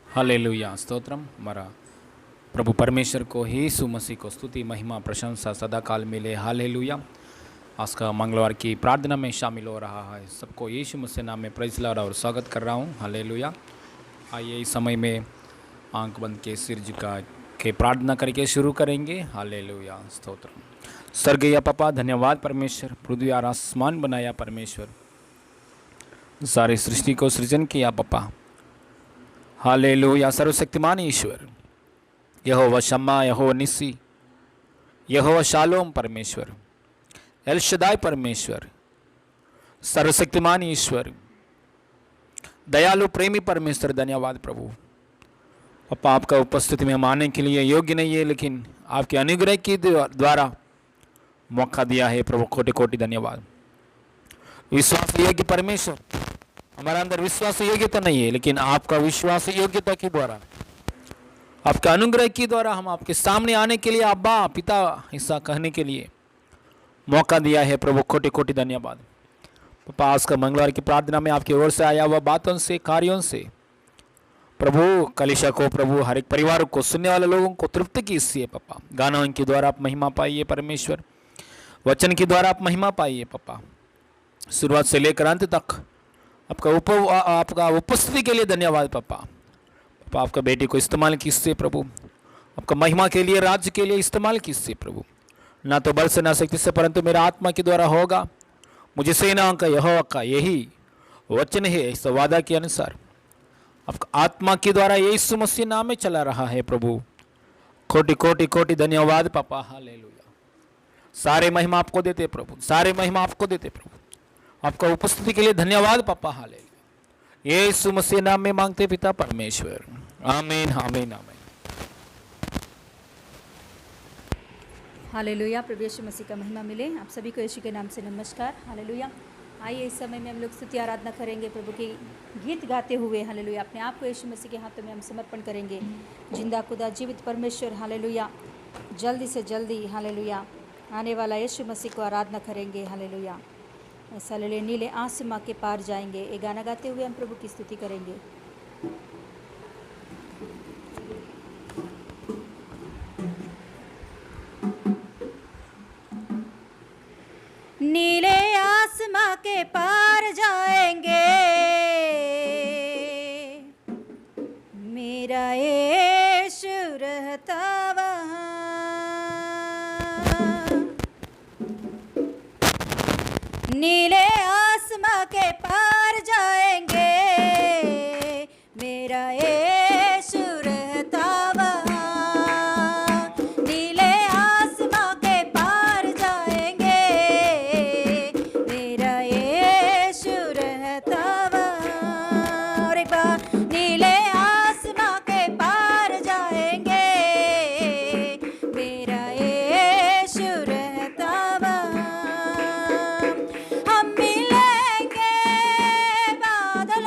Hallelujah stotram. हमारा प्रभु परमेश्वर को ही यीशु मसीह को स्तुति महिमा प्रशंसा सदा काल मिले। हालेलुया। आज का मंगलवार की प्रार्थना में शामिल हो रहा है सबको यीशु मसीह नाम में प्रेज़ लॉर्ड और स्वागत कर रहा हूँ। हालेलुया। आइए इस समय में आंख बंद के सिर झुका के प्रार्थना करके शुरू करेंगे। हालेलुया स्तोत्रम। स्वर्गीय पापा, धन्यवाद परमेश्वर। पृथ्वी और आसमान बनाया परमेश्वर, सारी सृष्टि को सृजन किया पापा। हालेलुया। सर्वशक्तिमान ईश्वर यहोवा शम्मा, यहोवा निस्सी, यहोवा शालोम परमेश्वर, एल शदाई परमेश्वर, सर्वशक्तिमान ईश्वर, दयालु प्रेमी परमेश्वर, धन्यवाद प्रभु। पापा, आपका उपस्थिति में हम आने के लिए योग्य नहीं है, लेकिन आपके अनुग्रह के द्वारा मौका दिया है प्रभु। कोटि कोटि धन्यवाद। विश्वास योग्य परमेश्वर, हमारे अंदर विश्वास योग्यता नहीं है, लेकिन आपका विश्वास योग्यता के द्वारा, आपका अनुग्रह के द्वारा हम आपके सामने आने के लिए, अब्बा पिता ऐसा कहने के लिए मौका दिया है प्रभु। कोटि कोटि धन्यवाद। पापा, आज का मंगलवार की प्रार्थना में आपकी ओर से आया हुआ बातों से, कार्यों से प्रभु कलीसिया को, प्रभु हर एक परिवार को, सुनने वाले लोगों को तृप्त कीजिए पापा। गानों के द्वारा आप महिमा पाइए परमेश्वर, वचन के द्वारा आप महिमा पाइए पापा। शुरुआत से लेकर अंत तक आपका उपस्थिति के लिए धन्यवाद पापा। पापा, आपका बेटे को इस्तेमाल कीजिए प्रभु, आपका महिमा के लिए, राज्य के लिए इस्तेमाल कीजिए प्रभु। ना तो बल से ना शक्ति से, परंतु मेरा आत्मा के द्वारा होगा। मुझे सेनाओं का यहोवा का यही वचन है, इस वादा के अनुसार आपका आत्मा के द्वारा यीशु मसीह नाम में चला रहा है प्रभु। कोटि कोटि कोटि धन्यवाद पापा। हालेलुया। सारे महिमा आपको देते प्रभु, सारे महिमा आपको देते प्रभु। आपका उपस्थिति के लिए धन्यवाद पापा। हालेलुया। यीशु मसीह नाम में मांगते पिता परमेश्वर, आमीन आमीन आमीन। हालेलुया। प्रभु यीशु मसीह का महिमा मिले। आप सभी को यीशु के नाम से नमस्कार। हालेलुया। आइए इस समय में हम लोग स्तुति आराधना करेंगे प्रभु की गीत गाते हुए। हालेलुया। अपने आप को यीशु मसीह के हाथों में हम समर्पण करेंगे। जिंदा खुदा जीवित परमेश्वर, हालेलुया, जल्दी से जल्दी, हालेलुया, आने वाला यीशु मसीह को आराधना करेंगे। हालेलुया। ऐसा ले नीले आसमां के पार जाएंगे। ये गाना गाते हुए हम प्रभु की स्तुति करेंगे। नीले आसमां के पार जाएंगे, मेरा यीशु रहता वहाँ। नीले आसमां के पार जाएंगे, मेरा यीशु रहता वहाँ। नीले आसमां के पार जाएंगे, मेरा यीशु रहता वहाँ। और एक बार, नीले आसमां के पार जाएंगे, मेरा यीशु रहता वहाँ। हम मिलेंगे बादल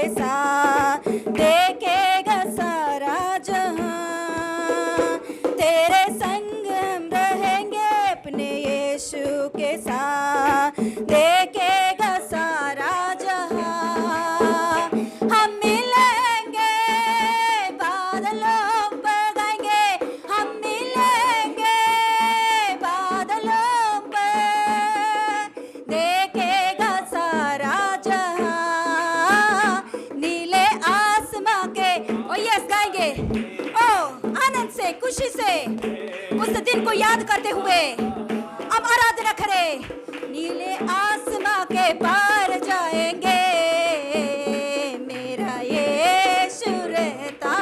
के साथ देखेगा सारा जहां। तेरे संग हम रहेंगे अपने यीशु के साथ देखेगा सारा जहां। हम मिलेंगे बादलों पर गाएंगे, हम मिलेंगे बादलों पर देखेगा सारा जहां। नीले आसमां के ओ यस गाएंगे ओ आनंद से खुशी से उस दिन को याद करते हुए अब आराधना करें। नीले आसमां के पार जाएंगे, मेरा यीशु रहता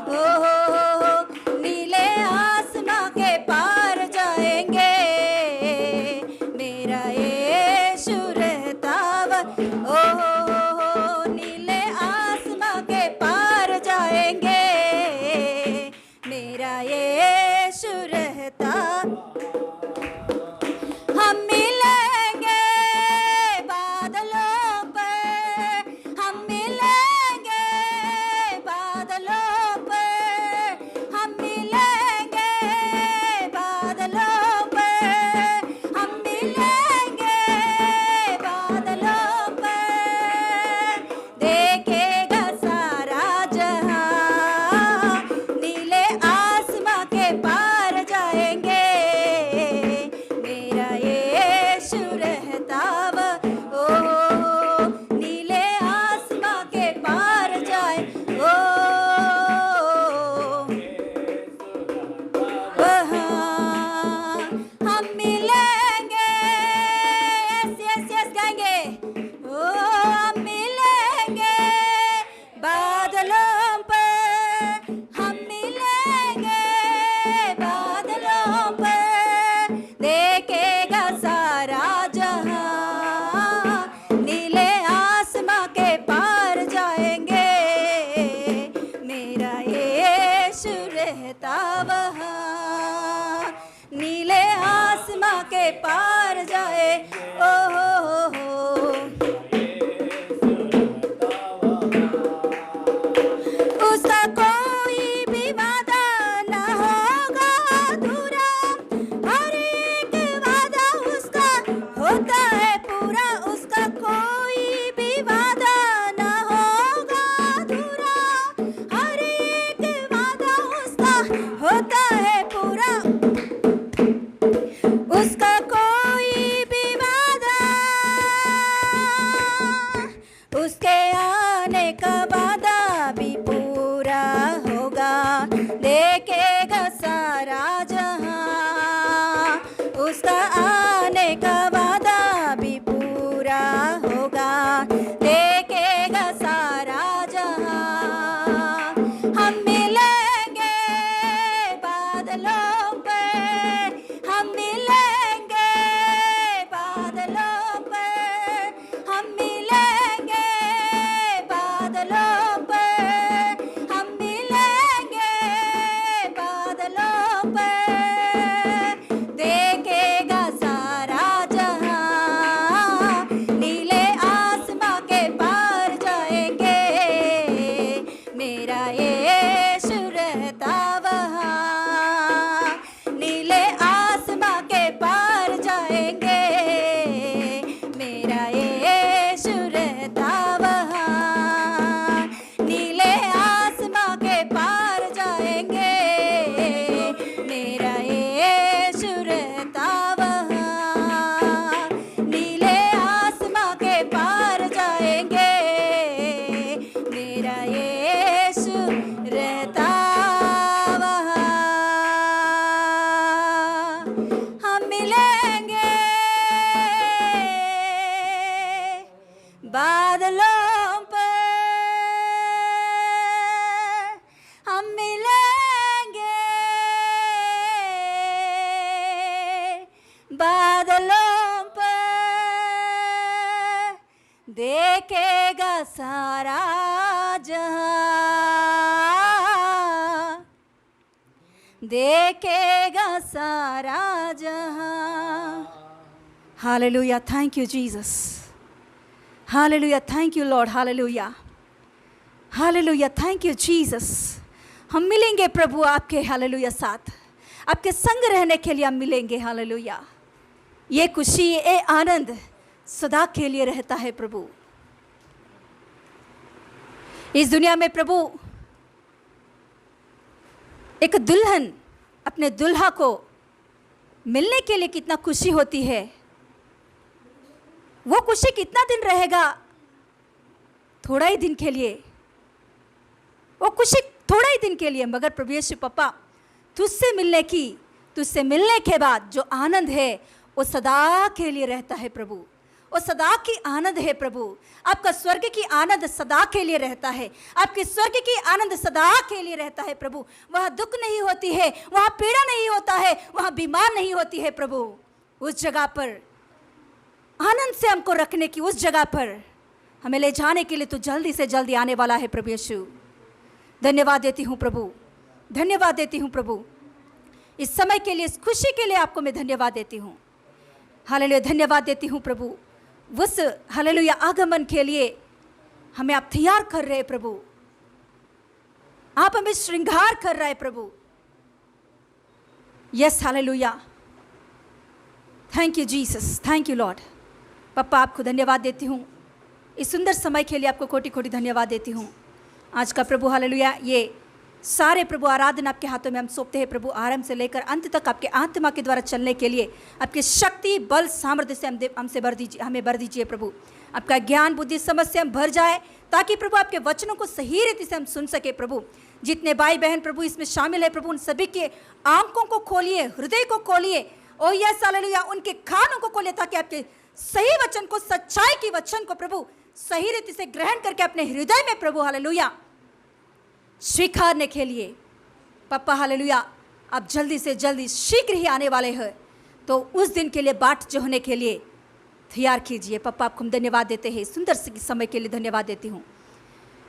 हो। नीले आसमां के पार जाएंगे, मेरा यीशु रहता हो। नीले आसमां के पार जाएंगे, मेरा यीशु रहता। हम मिलेंगे बादलों पर, हम मिलेंगे बादलों पर, हम मिलेंगे बादलों पर, हम मिलेंगे बादलों पर देखेगा सारा जहां। नीले आसमां के पार जाएंगे, मेरा यीशु रहता ओ। नीले आसमां के पार जाए ओ वहाँ हम मिलेंगे। यस यस यस गाएंगे ओ हम मिलेंगे बादलों पर, हम मिलेंगे बादलों पर देखेगा सारा जहां। नीले आसमां के पार जाएंगे, मेरा यीशु रहता वहाँ। नीले आसमां के पार जाए ओ हो। उसका कोई भी वादा ना होगा अधूरा, हर एक वादा उसका होता है पूरा। उसका कोई भी वादा ना होगा अधूरा, हर एक वादा उसका होता है पूरा। उसका कोई भी वादा, उसके आने का वादा भी पूरा होगा, देखेगा सारा जहां। उसका आने का वादा भी पूरा होगा, देखेगा सारा जहां। हम मिलेंगे बादलों पर, हम मिलेंगे बादलों पर, हम मिलेंगे बादलों पर, हम मिलेंगे बादलों पर देखेगा सारा जहां। नीले आसमां के पार जाएंगे, मेरा यीशु रहता वहाँ। नीले आसमां के पार जाएंगे, मेरा यीशु रहता वहाँ। नीले आसमां के पार जाएंगे, मेरा यीशु रहता वहाँ। नीले आसमां के पार जाएंगे, मेरा यीशु रहता वहाँ। हम मिलेंगे बादलों पर, हम मिलेंगे बादलों पर देखेगा सारा जहां, देखेगा सारा जहां। Hallelujah. Thank you, Jesus. Hallelujah. Thank you, Lord. Hallelujah. Hallelujah, thank you Jesus. हम मिलेंगे प्रभु आपके हालेलुया साथ, आपके संग रहने के लिए हम मिलेंगे। हालेलुया, ये खुशी, ये आनंद सदा के लिए रहता है प्रभु। इस दुनिया में प्रभु एक दुल्हन अपने दुल्हा को मिलने के लिए कितना खुशी होती है। वो खुशी कितना दिन रहेगा? थोड़ा ही दिन के लिए, वो खुशी थोड़ा ही दिन के लिए, मगर प्रभु यीशु पप्पा तुझसे मिलने के बाद जो आनंद है वो सदा के लिए रहता है प्रभु। वो सदा की आनंद है प्रभु। आपका स्वर्ग की आनंद सदा के लिए रहता है। आपके स्वर्ग की आनंद सदा के लिए रहता है प्रभु। वहाँ दुख नहीं होती है, वहाँ पीड़ा नहीं होता है, वहाँ बीमार नहीं होती है प्रभु। उस जगह पर आनंद से हमको रखने की, उस जगह पर हमें ले जाने के लिए तो जल्दी से जल्दी आने वाला है प्रभु यीशु। धन्यवाद देती हूँ प्रभु, धन्यवाद देती हूँ प्रभु। इस समय के लिए, इस खुशी के लिए आपको मैं धन्यवाद देती हूँ। हालेलुया, धन्यवाद देती हूँ प्रभु। उस हालेलुया आगमन के लिए हमें आप तैयार कर रहे हैं प्रभु। आप हमें श्रृंगार कर रहे हैं प्रभु। Yes, hallelujah, thank you Jesus, thank you Lord. पप्पा आपको धन्यवाद देती हूँ। इस सुंदर समय के लिए आपको कोटि कोटि धन्यवाद देती हूँ। आज का प्रभु हालेलुया, ये सारे प्रभु आराधना आपके हाथों में हम सौंपते हैं प्रभु। आरंभ से लेकर अंत तक आपके आत्मा के द्वारा चलने के लिए आपकी शक्ति, बल, सामर्थ्य से हमसे भर दीजिए, हमें भर दीजिए प्रभु। आपका ज्ञान, बुद्धि, समझ से हम भर जाए, ताकि प्रभु आपके वचनों को सही रीति से हम सुन सके प्रभु। जितने भाई बहन प्रभु इसमें शामिल है प्रभु, उन सभी के आंखों को खोलिए, हृदय को खोलिए, ओ यस हालेलुया, उनके कानों को खोलिए, ताकि आपके सही वचन को, सच्चाई की वचन को प्रभु सही रीति से ग्रहण करके अपने हृदय में प्रभु हालेलुया स्वीकारने के लिए पप्पा हालेलुया आप जल्दी से जल्दी शीघ्र ही आने वाले हैं। तो उस दिन के लिए बाट जोहने के लिए तैयार कीजिए पप्पा। आपको हम धन्यवाद देते हैं, सुंदर समय के लिए धन्यवाद देती हूँ।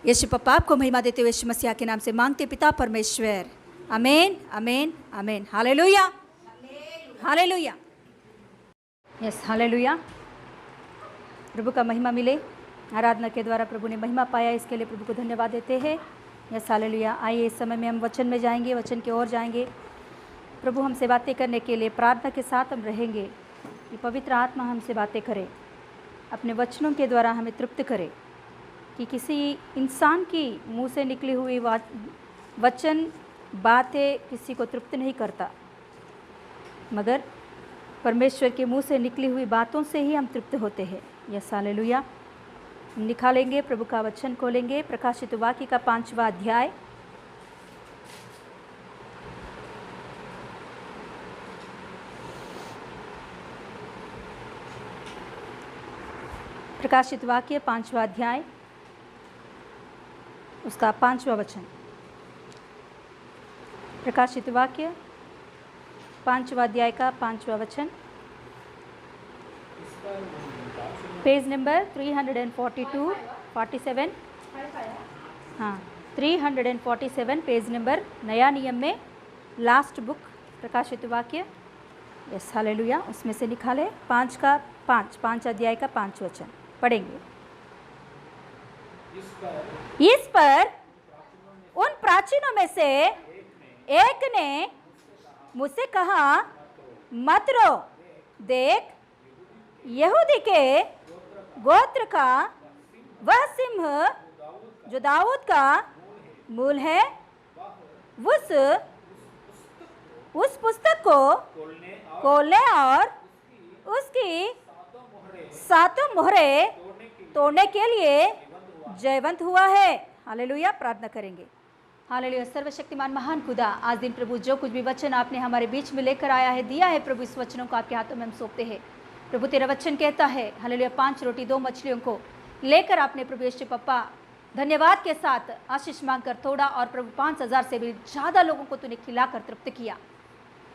यीशु पप्पा आपको महिमा देते हुए यीशु मसीह के नाम से मांगते पिता परमेश्वर, आमीन, आमीन, आमीन। Hallelujah, hallelujah, yes, hallelujah. प्रभु का महिमा मिले। आराधना के द्वारा प्रभु ने महिमा पाया, इसके लिए प्रभु को धन्यवाद देते हैं। Yes, hallelujah. आइए इस समय में हम वचन में जाएंगे, वचन की ओर जाएंगे। प्रभु हमसे बातें करने के लिए प्रार्थना के साथ हम रहेंगे कि पवित्र आत्मा हमसे बातें करे, अपने वचनों के द्वारा हमें तृप्त करे। कि किसी इंसान की मुंह से निकली हुई वचन, बातें किसी को तृप्त नहीं करता, मगर परमेश्वर के मुंह से निकली हुई बातों से ही हम तृप्त होते हैं। Yes, hallelujah. हम निकालेंगे प्रभु का वचन, खोलेंगे प्रकाशित वाक्य का 5वां अध्याय। प्रकाशित वाक्य 5वां अध्याय, उसका 5वां वचन। प्रकाशित वाक्य 5वां अध्याय का 5वां वचन, पेज नंबर 342, 47, हाँ 347 पेज नंबर, नया नियम में लास्ट बुक प्रकाशित वाक्य। Yes, hallelujah. उसमें से निकाले 5 अध्याय का 5 वचन पढ़ेंगे। इस पर उन प्राचीनों में से एक ने मुझसे कहा, मत रो, देख यहूदी के गोत्र का वह सिंह जो दाऊद का मूल है, उस पुस्तक को खोलने और उसकी 7 मोहरें तोड़ने के लिए जयवंत हुआ है। हालेलुया। प्रार्थना करेंगे। हालेलुया। सर्वशक्तिमान महान खुदा, आज दिन प्रभु जो कुछ भी वचन आपने हमारे बीच में लेकर आया है, दिया है प्रभु, इस वचनों को आपके हाथों में हम सौंपते हैं प्रभु। तेरा वचन कहता है हालेलुया, 5 रोटी 2 मछलियों को लेकर आपने प्रभु यीशु पप्पा धन्यवाद के साथ आशीष मांगकर तोड़ा, और प्रभु 5000 से भी ज़्यादा लोगों को तूने खिलाकर तृप्त किया।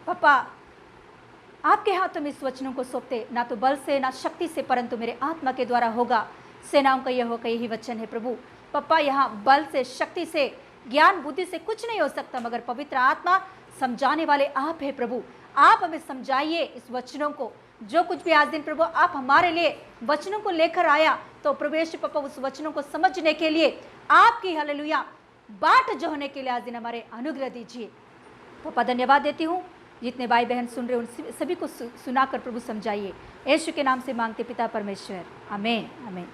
पप्पा आपके हाथों में इस वचनों को सौंपते, ना तो बल से ना शक्ति से, परंतु मेरे आत्मा के द्वारा होगा। सेनाओं का यहोवा का यही वचन है प्रभु। पप्पा यहाँ बल से, शक्ति से, ज्ञान बुद्धि से कुछ नहीं हो सकता, मगर पवित्र आत्मा समझाने वाले आप है प्रभु। आप हमें समझाइए इस वचनों को जो कुछ भी आज दिन प्रभु आप हमारे लिए वचनों को लेकर आया, तो प्रभु यीशु पापा उस वचनों को समझने के लिए आपकी हालेलुया बाट जो होने के लिए आज दिन हमारे अनुग्रह दीजिए। पापा धन्यवाद देती हूँ, जितने भाई बहन सुन रहे उन सभी को सुनाकर प्रभु समझाइए। यीशु के नाम से मांगते पिता परमेश्वर, आमीन आमीन।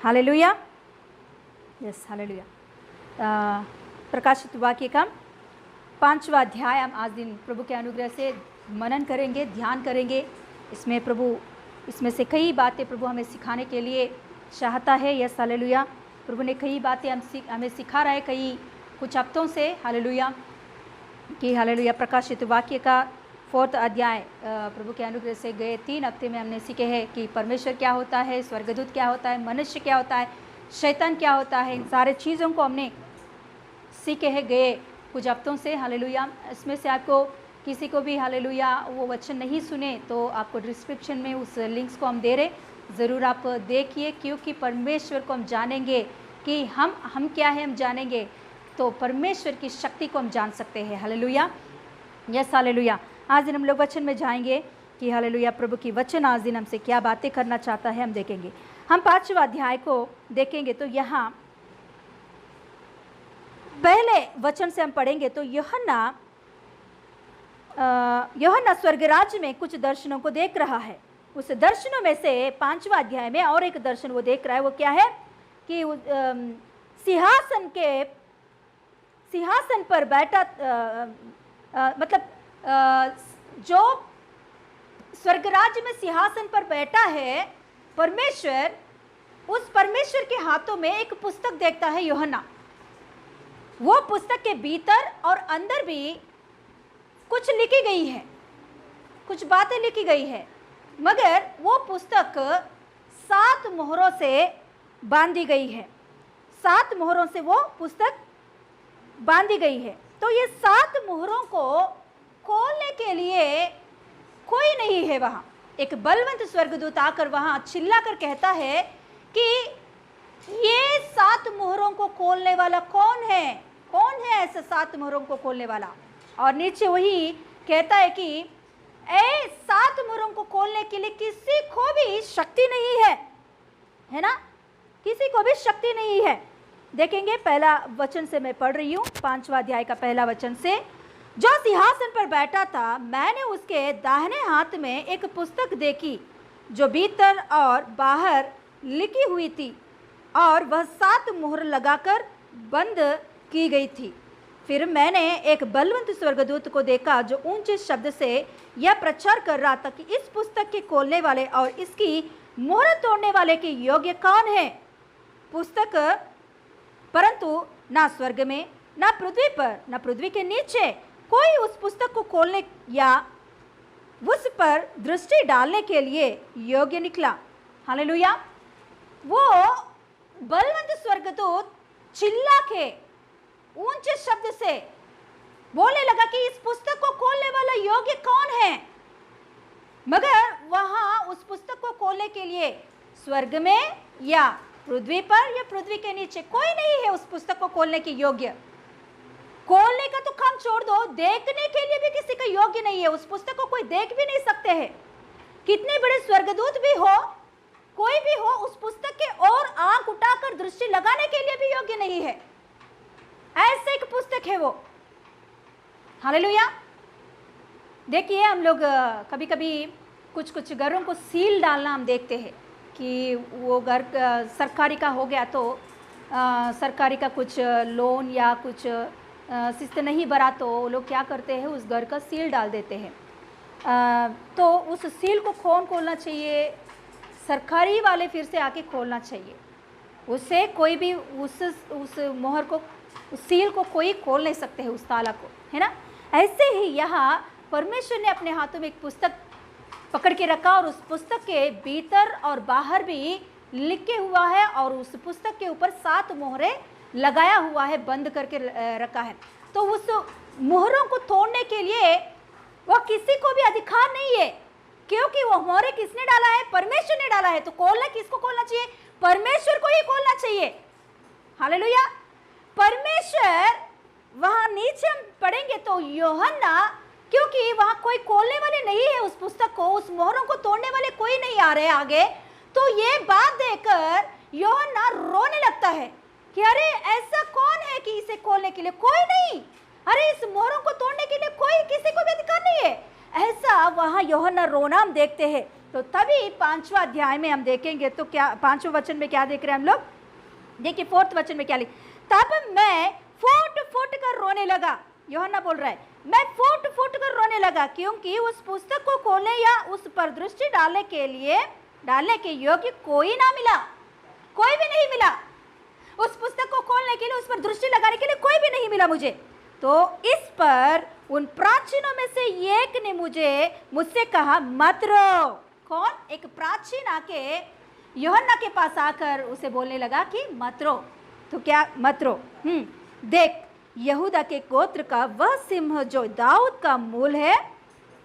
Hallelujah, yes hallelujah. प्रकाशित वाक्य का 5वां अध्याय हम आज दिन प्रभु के अनुग्रह से मनन करेंगे, ध्यान करेंगे। इसमें प्रभु इसमें से कई बातें प्रभु हमें सिखाने के लिए चाहता है। Yes hallelujah. प्रभु ने कई बातें हमें सिखा रहा है कई कुछ हफ्तों से। हालेलुया कि हालेलुया प्रकाशित वाक्य का 4वां अध्याय प्रभु के अनुग्रह से गए 3 हफ्ते में हमने सीखे हैं कि परमेश्वर क्या होता है, स्वर्गदूत क्या होता है, मनुष्य क्या होता है, शैतान क्या होता है। इन सारे चीज़ों को हमने सीखे हैं गए कुछ हफ्तों से। हालेलुया। इसमें से आपको किसी को भी हालेलुया वो वचन नहीं सुने तो आपको डिस्क्रिप्शन में उस लिंक्स को हम दे रहे, ज़रूर आप देखिए, क्योंकि परमेश्वर को हम जानेंगे कि हम क्या है, हम जानेंगे तो परमेश्वर की शक्ति को हम जान सकते हैं। Hallelujah, yes hallelujah. आज दिन हम लोग वचन में जाएंगे कि हालेलुया प्रभु की वचन आज दिन हमसे क्या बातें करना चाहता है, हम देखेंगे। हम 5वां अध्याय को देखेंगे तो यहाँ पहले वचन से हम पढ़ेंगे तो यूहन्ना स्वर्ग राज्य में कुछ दर्शनों को देख रहा है। उस दर्शनों में से 5वां अध्याय में और एक दर्शन वो देख रहा है। वो क्या है कि सिंहासन पर बैठा जो स्वर्ग राज्य में सिंहासन पर बैठा है परमेश्वर, उस परमेश्वर के हाथों में एक पुस्तक देखता है यूहन्ना। वो पुस्तक के भीतर और अंदर भी कुछ लिखी गई है, कुछ बातें लिखी गई है, मगर वो पुस्तक 7 मोहरों से बांधी गई है। 7 मोहरों से वो पुस्तक बांधी गई है। तो ये 7 मोहरों को खोलने के लिए कोई नहीं है वहाँ। एक बलवंत स्वर्गदूत आकर वहाँ चिल्लाकर कहता है कि ये 7 मोहरों को खोलने वाला कौन है? कौन है ऐसे 7 मोहरों को खोलने वाला? और नीचे वही कहता है कि 7 मोहरों को खोलने के लिए किसी को भी शक्ति नहीं है ना? किसी को भी शक्ति नहीं है। देखेंगे पहला वचन से मैं पढ़ रही हूँ, 5वां अध्याय का पहला वचन से। जो सिंहासन पर बैठा था, मैंने उसके दाहिने हाथ में एक पुस्तक देखी जो भीतर और बाहर लिखी हुई थी, और वह 7 मोहर लगाकर बंद की गई थी। फिर मैंने एक बलवंत स्वर्गदूत को देखा जो ऊंचे शब्द से यह प्रचार कर रहा था कि इस पुस्तक के खोलने वाले और इसकी मोहर तोड़ने वाले के योग्य कौन है? पुस्तक परंतु ना स्वर्ग में, ना पृथ्वी पर, ना पृथ्वी के नीचे कोई उस पुस्तक को खोलने या उस पर दृष्टि डालने के लिए योग्य निकला। हालेलुया। वो बलवंत स्वर्गदूत चिल्ला के ऊंचे शब्द से बोलने लगा कि इस पुस्तक को खोलने वाला योग्य कौन है? मगर वहां उस पुस्तक को खोलने के लिए स्वर्ग में या पृथ्वी पर या पृथ्वी के नीचे कोई नहीं है उस पुस्तक को खोलने के योग्य। खोलने का तो काम छोड़ दो, देखने के लिए भी किसी का योग्य नहीं है। उस पुस्तक को कोई देख भी नहीं सकते हैं। कितने बड़े स्वर्गदूत भी हो, कोई भी हो, उस पुस्तक के ओर आंख उठाकर दृष्टि लगाने के लिए भी योग्य नहीं है। ऐसे एक पुस्तक है वो। हालेलुया। देखिए हम लोग कभी कभी कुछ कुछ घरों को सील डालना हम देखते हैं कि वो घर सरकारी का हो गया तो सरकारी का कुछ लोन या कुछ किस्त नहीं भरा तो लोग क्या करते हैं, उस घर का सील डाल देते हैं। तो उस सील को कौन खोलना चाहिए? सरकारी वाले फिर से आके खोलना चाहिए। उससे कोई भी उस मोहर को, उस सील को कोई खोल नहीं सकते हैं, उस ताला को, है ना? ऐसे ही यहाँ परमेश्वर ने अपने हाथों में एक पुस्तक पकड़ के रखा और उस पुस्तक के भीतर और बाहर भी लिखे हुआ है और उस पुस्तक के ऊपर 7 मोहरें लगाया हुआ है, बंद करके रखा है। तो उस मोहरों को तोड़ने के लिए वह किसी को भी अधिकार नहीं है, क्योंकि वह मोहरें किसने डाला है? परमेश्वर ने डाला है। तो खोलना किसको खोलना चाहिए? परमेश्वर को ही खोलना चाहिए। हालेलुया। परमेश्वर, वहां नीचे हम पढ़ेंगे तो यूहन्ना क्योंकि वहां कोई खोलने वाले नहीं है उस पुस्तक को, उस मोहरों को तोड़ने वाले कोई नहीं आ रहे आगे। तो ये बात देखकर यूहन्ना रोने लगता है कि अरे ऐसा कौन है कि इसे खोलने के लिए कोई नहीं, अरे इस मोहरों को तोड़ने के लिए कोई, किसी को भी अधिकार नहीं है। ऐसा वहां यूहन्ना रोना हम देखते हैं। तो तभी 5वां अध्याय में हम देखेंगे तो क्या 5वें वचन में क्या देख रहे हैं हम लोग, देखिए 4th वचन में क्या लिख, तब मैं फूट फूट कर रोने लगा। यूहन्ना बोल रहा है मैं फूट फूट कर रोने लगा, क्योंकि उस पुस्तक को खोलने या उस पर दृष्टि डालने के योग्य कोई ना मिला, कोई भी नहीं मिला। उस पुस्तक को खोलने के लिए, उस पर दृष्टि लगाने के लिए कोई भी नहीं मिला मुझे। तो इस पर उन प्राचीनों में से एक ने मुझसे कहा मत रो। कौन? एक प्राचीन आके यूहन्ना के पास आकर उसे बोलने लगा कि मत रो। तो क्या मत रो? देख, यहूदा के गोत्र का वह सिंह जो दाऊद का मूल है,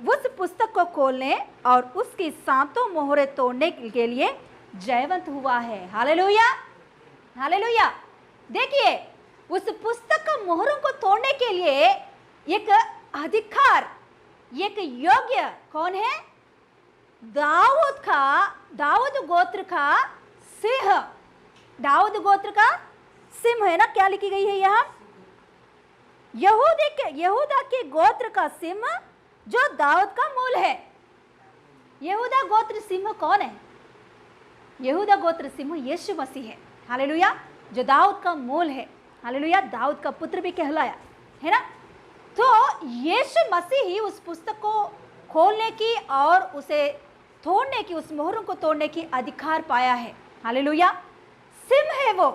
उस पुस्तक को खोलने और उसकी 7 मोहरें तोड़ने के लिए जयवंत हुआ है। Hallelujah, hallelujah. देखिए, उस पुस्तक का मोहरों को तोड़ने के लिए एक अधिकार, एक योग्य कौन है? दाऊद गोत्र का सिंह, दाऊद गोत्र का सिंह है ना, क्या लिखी गई है यहाँ? यहूदा के गोत्र का सिंह जो दाऊद का मूल है। यहूदा गोत्र सिंह कौन है? यहूदा गोत्र सिंह यीशु मसीह है। हालेलुया, जो दाऊद का मूल है। हालेलुया, दाऊद का पुत्र भी कहलाया है ना। तो यीशु मसीह ही उस पुस्तक को खोलने की और उसे तोड़ने की, उस मोहरों को तोड़ने की अधिकार पाया है। हालेलुया, सिंह है वो।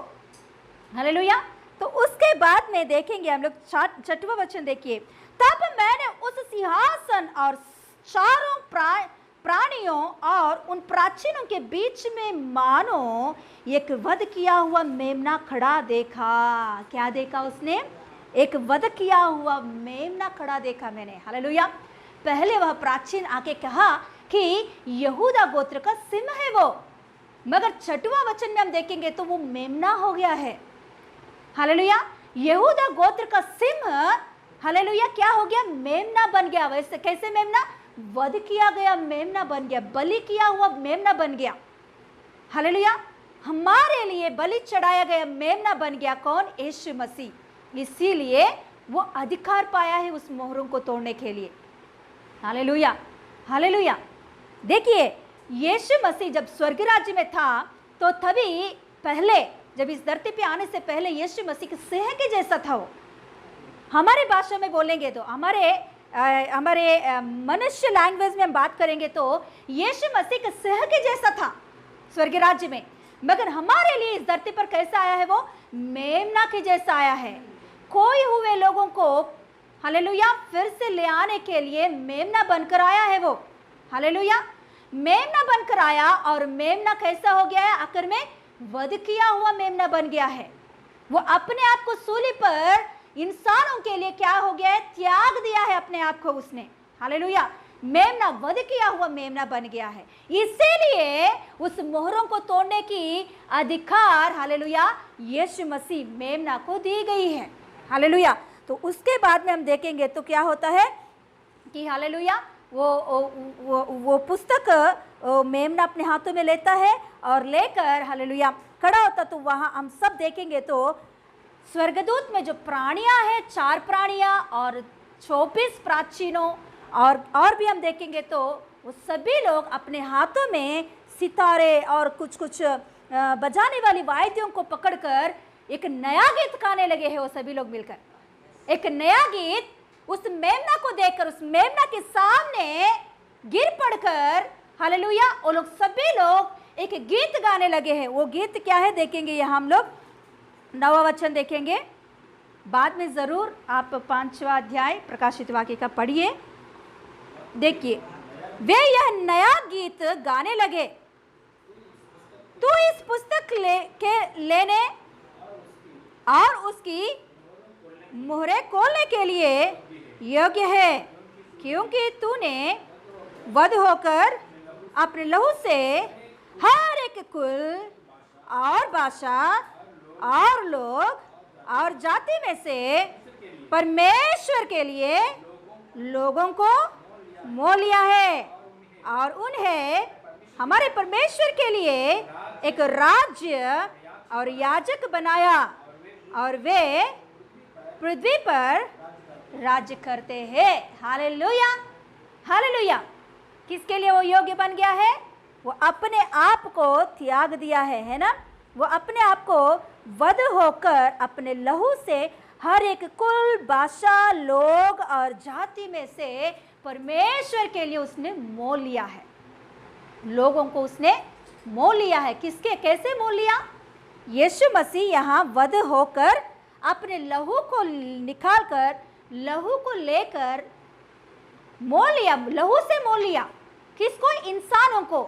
हालेलुया। तो उसके बाद में देखेंगे हम लोग 6वां वचन देखिए, तब मैंने उस सिंहासन और चारों प्राणियों और उन प्राचीनों के बीच में मानो एक वध किया हुआ मेमना खड़ा देखा। क्या देखा उसने? एक वध किया हुआ मेमना खड़ा देखा मैंने। हालेलुया। पहले वह प्राचीन आके कहा कि यहूदा गोत्र का सिंह है वो, मगर 6वां वचन में हम देखेंगे तो वो मेमना हो गया है। हालेलुया, यहूदा गोत्र का सिंह, हालेलुया, क्या हो गया? मेमना बन गया। वैसे कैसे मेमना? वध किया गया मेमना बन गया, बलि किया हुआ मेमना बन गया। हालेलुया, हमारे लिए बलि चढ़ाया गया मेमना बन गया। कौन? यीशु मसीह। इसीलिए वो अधिकार पाया है उस मोहरों को तोड़ने के लिए। Hallelujah, hallelujah. देखिए, यीशु मसीह जब स्वर्ग राज्य में था तो तभी पहले, जब इस धरती पे आने से पहले यीशु मसीह के सिंह के जैसा था वो। हमारे भाषा में बोलेंगे तो, हमारे मनुष्य लैंग्वेज में हम बात करेंगे तो यीशु मसीह के सिंह के जैसा था स्वर्ग राज्य में। मगर हमारे लिए इस धरती पर कैसा आया है? वो मेमना के जैसा आया है। खोए हुए लोगों को, हालेलुया, फिर से ले आने के लिए मेमना बनकर आया है वो। हालेलुया, मेमना बनकर आया और मेमना कैसा हो गया है? आखिर में वध किया हुआ मेमना बन गया है। वो अपने आप को सूली पर इंसानों के लिए क्या हो गया है? त्याग दिया है अपने आप को उसने। हालेलुया, मेमना, वध किया हुआ मेमना बन गया है। इसीलिए उस मोहरों को तोड़ने की अधिकार, हालेलुया, यीशु मसीह मेमना को दी गई है। हालेलुया। तो उसके बाद में हम देखेंगे तो क्या होता है कि हालेलुया, वो पुस्तक मेमना अपने हाथों में लेता है और लेकर, हालेलुया, खड़ा होता। तो वहाँ हम सब देखेंगे तो स्वर्गदूत में जो प्राणियां हैं, 4 प्राणियां और 24 प्राचीनों, और भी हम देखेंगे तो वो सभी लोग अपने हाथों में सितारे और कुछ बजाने वाली वाद्यों को पकड़कर एक नया गीत गाने लगे हैं। वो सभी लोग मिलकर एक नया गीत उस मेमना को देखकर, उस मेमना के सामने गिर पड़कर, हालेलुया, वो लोग सभी लोग एक गीत गाने लगे हैं। वो गीत क्या है देखेंगे यहाँ हम लोग। 9वां वचन देखेंगे, बाद में जरूर आप 5वां अध्याय प्रकाशित वाक्य का पढ़िए। देखिए, वे यह नया गीत गाने लगे, तू इस पुस्तक लेने और उसकी मोहरें खोलने के लिए योग्य है, क्योंकि तूने वध होकर अपने लहू से हर एक कुल और भाषा और लोग और जाति में से परमेश्वर के लिए लोगों को मोल लिया है और उन्हें हमारे परमेश्वर के लिए एक राज्य और याजक बनाया और वे पृथ्वी पर राज्य करते हैं। Hallelujah, hallelujah. किसके लिए वो योग्य बन गया है? वो अपने आप को त्याग दिया है ना? वो अपने आप को वध होकर अपने लहू से हर एक कुल, भाषा, लोग और जाति में से परमेश्वर के लिए उसने मोल लिया है। लोगों को उसने मोल लिया है। किसके, कैसे मोल लिया? यीशु मसीह यहाँ वध होकर अपने लहू को निकालकर, लहू को लेकर मोल लिया, लहू से मोल लिया। किसको? इंसानों को,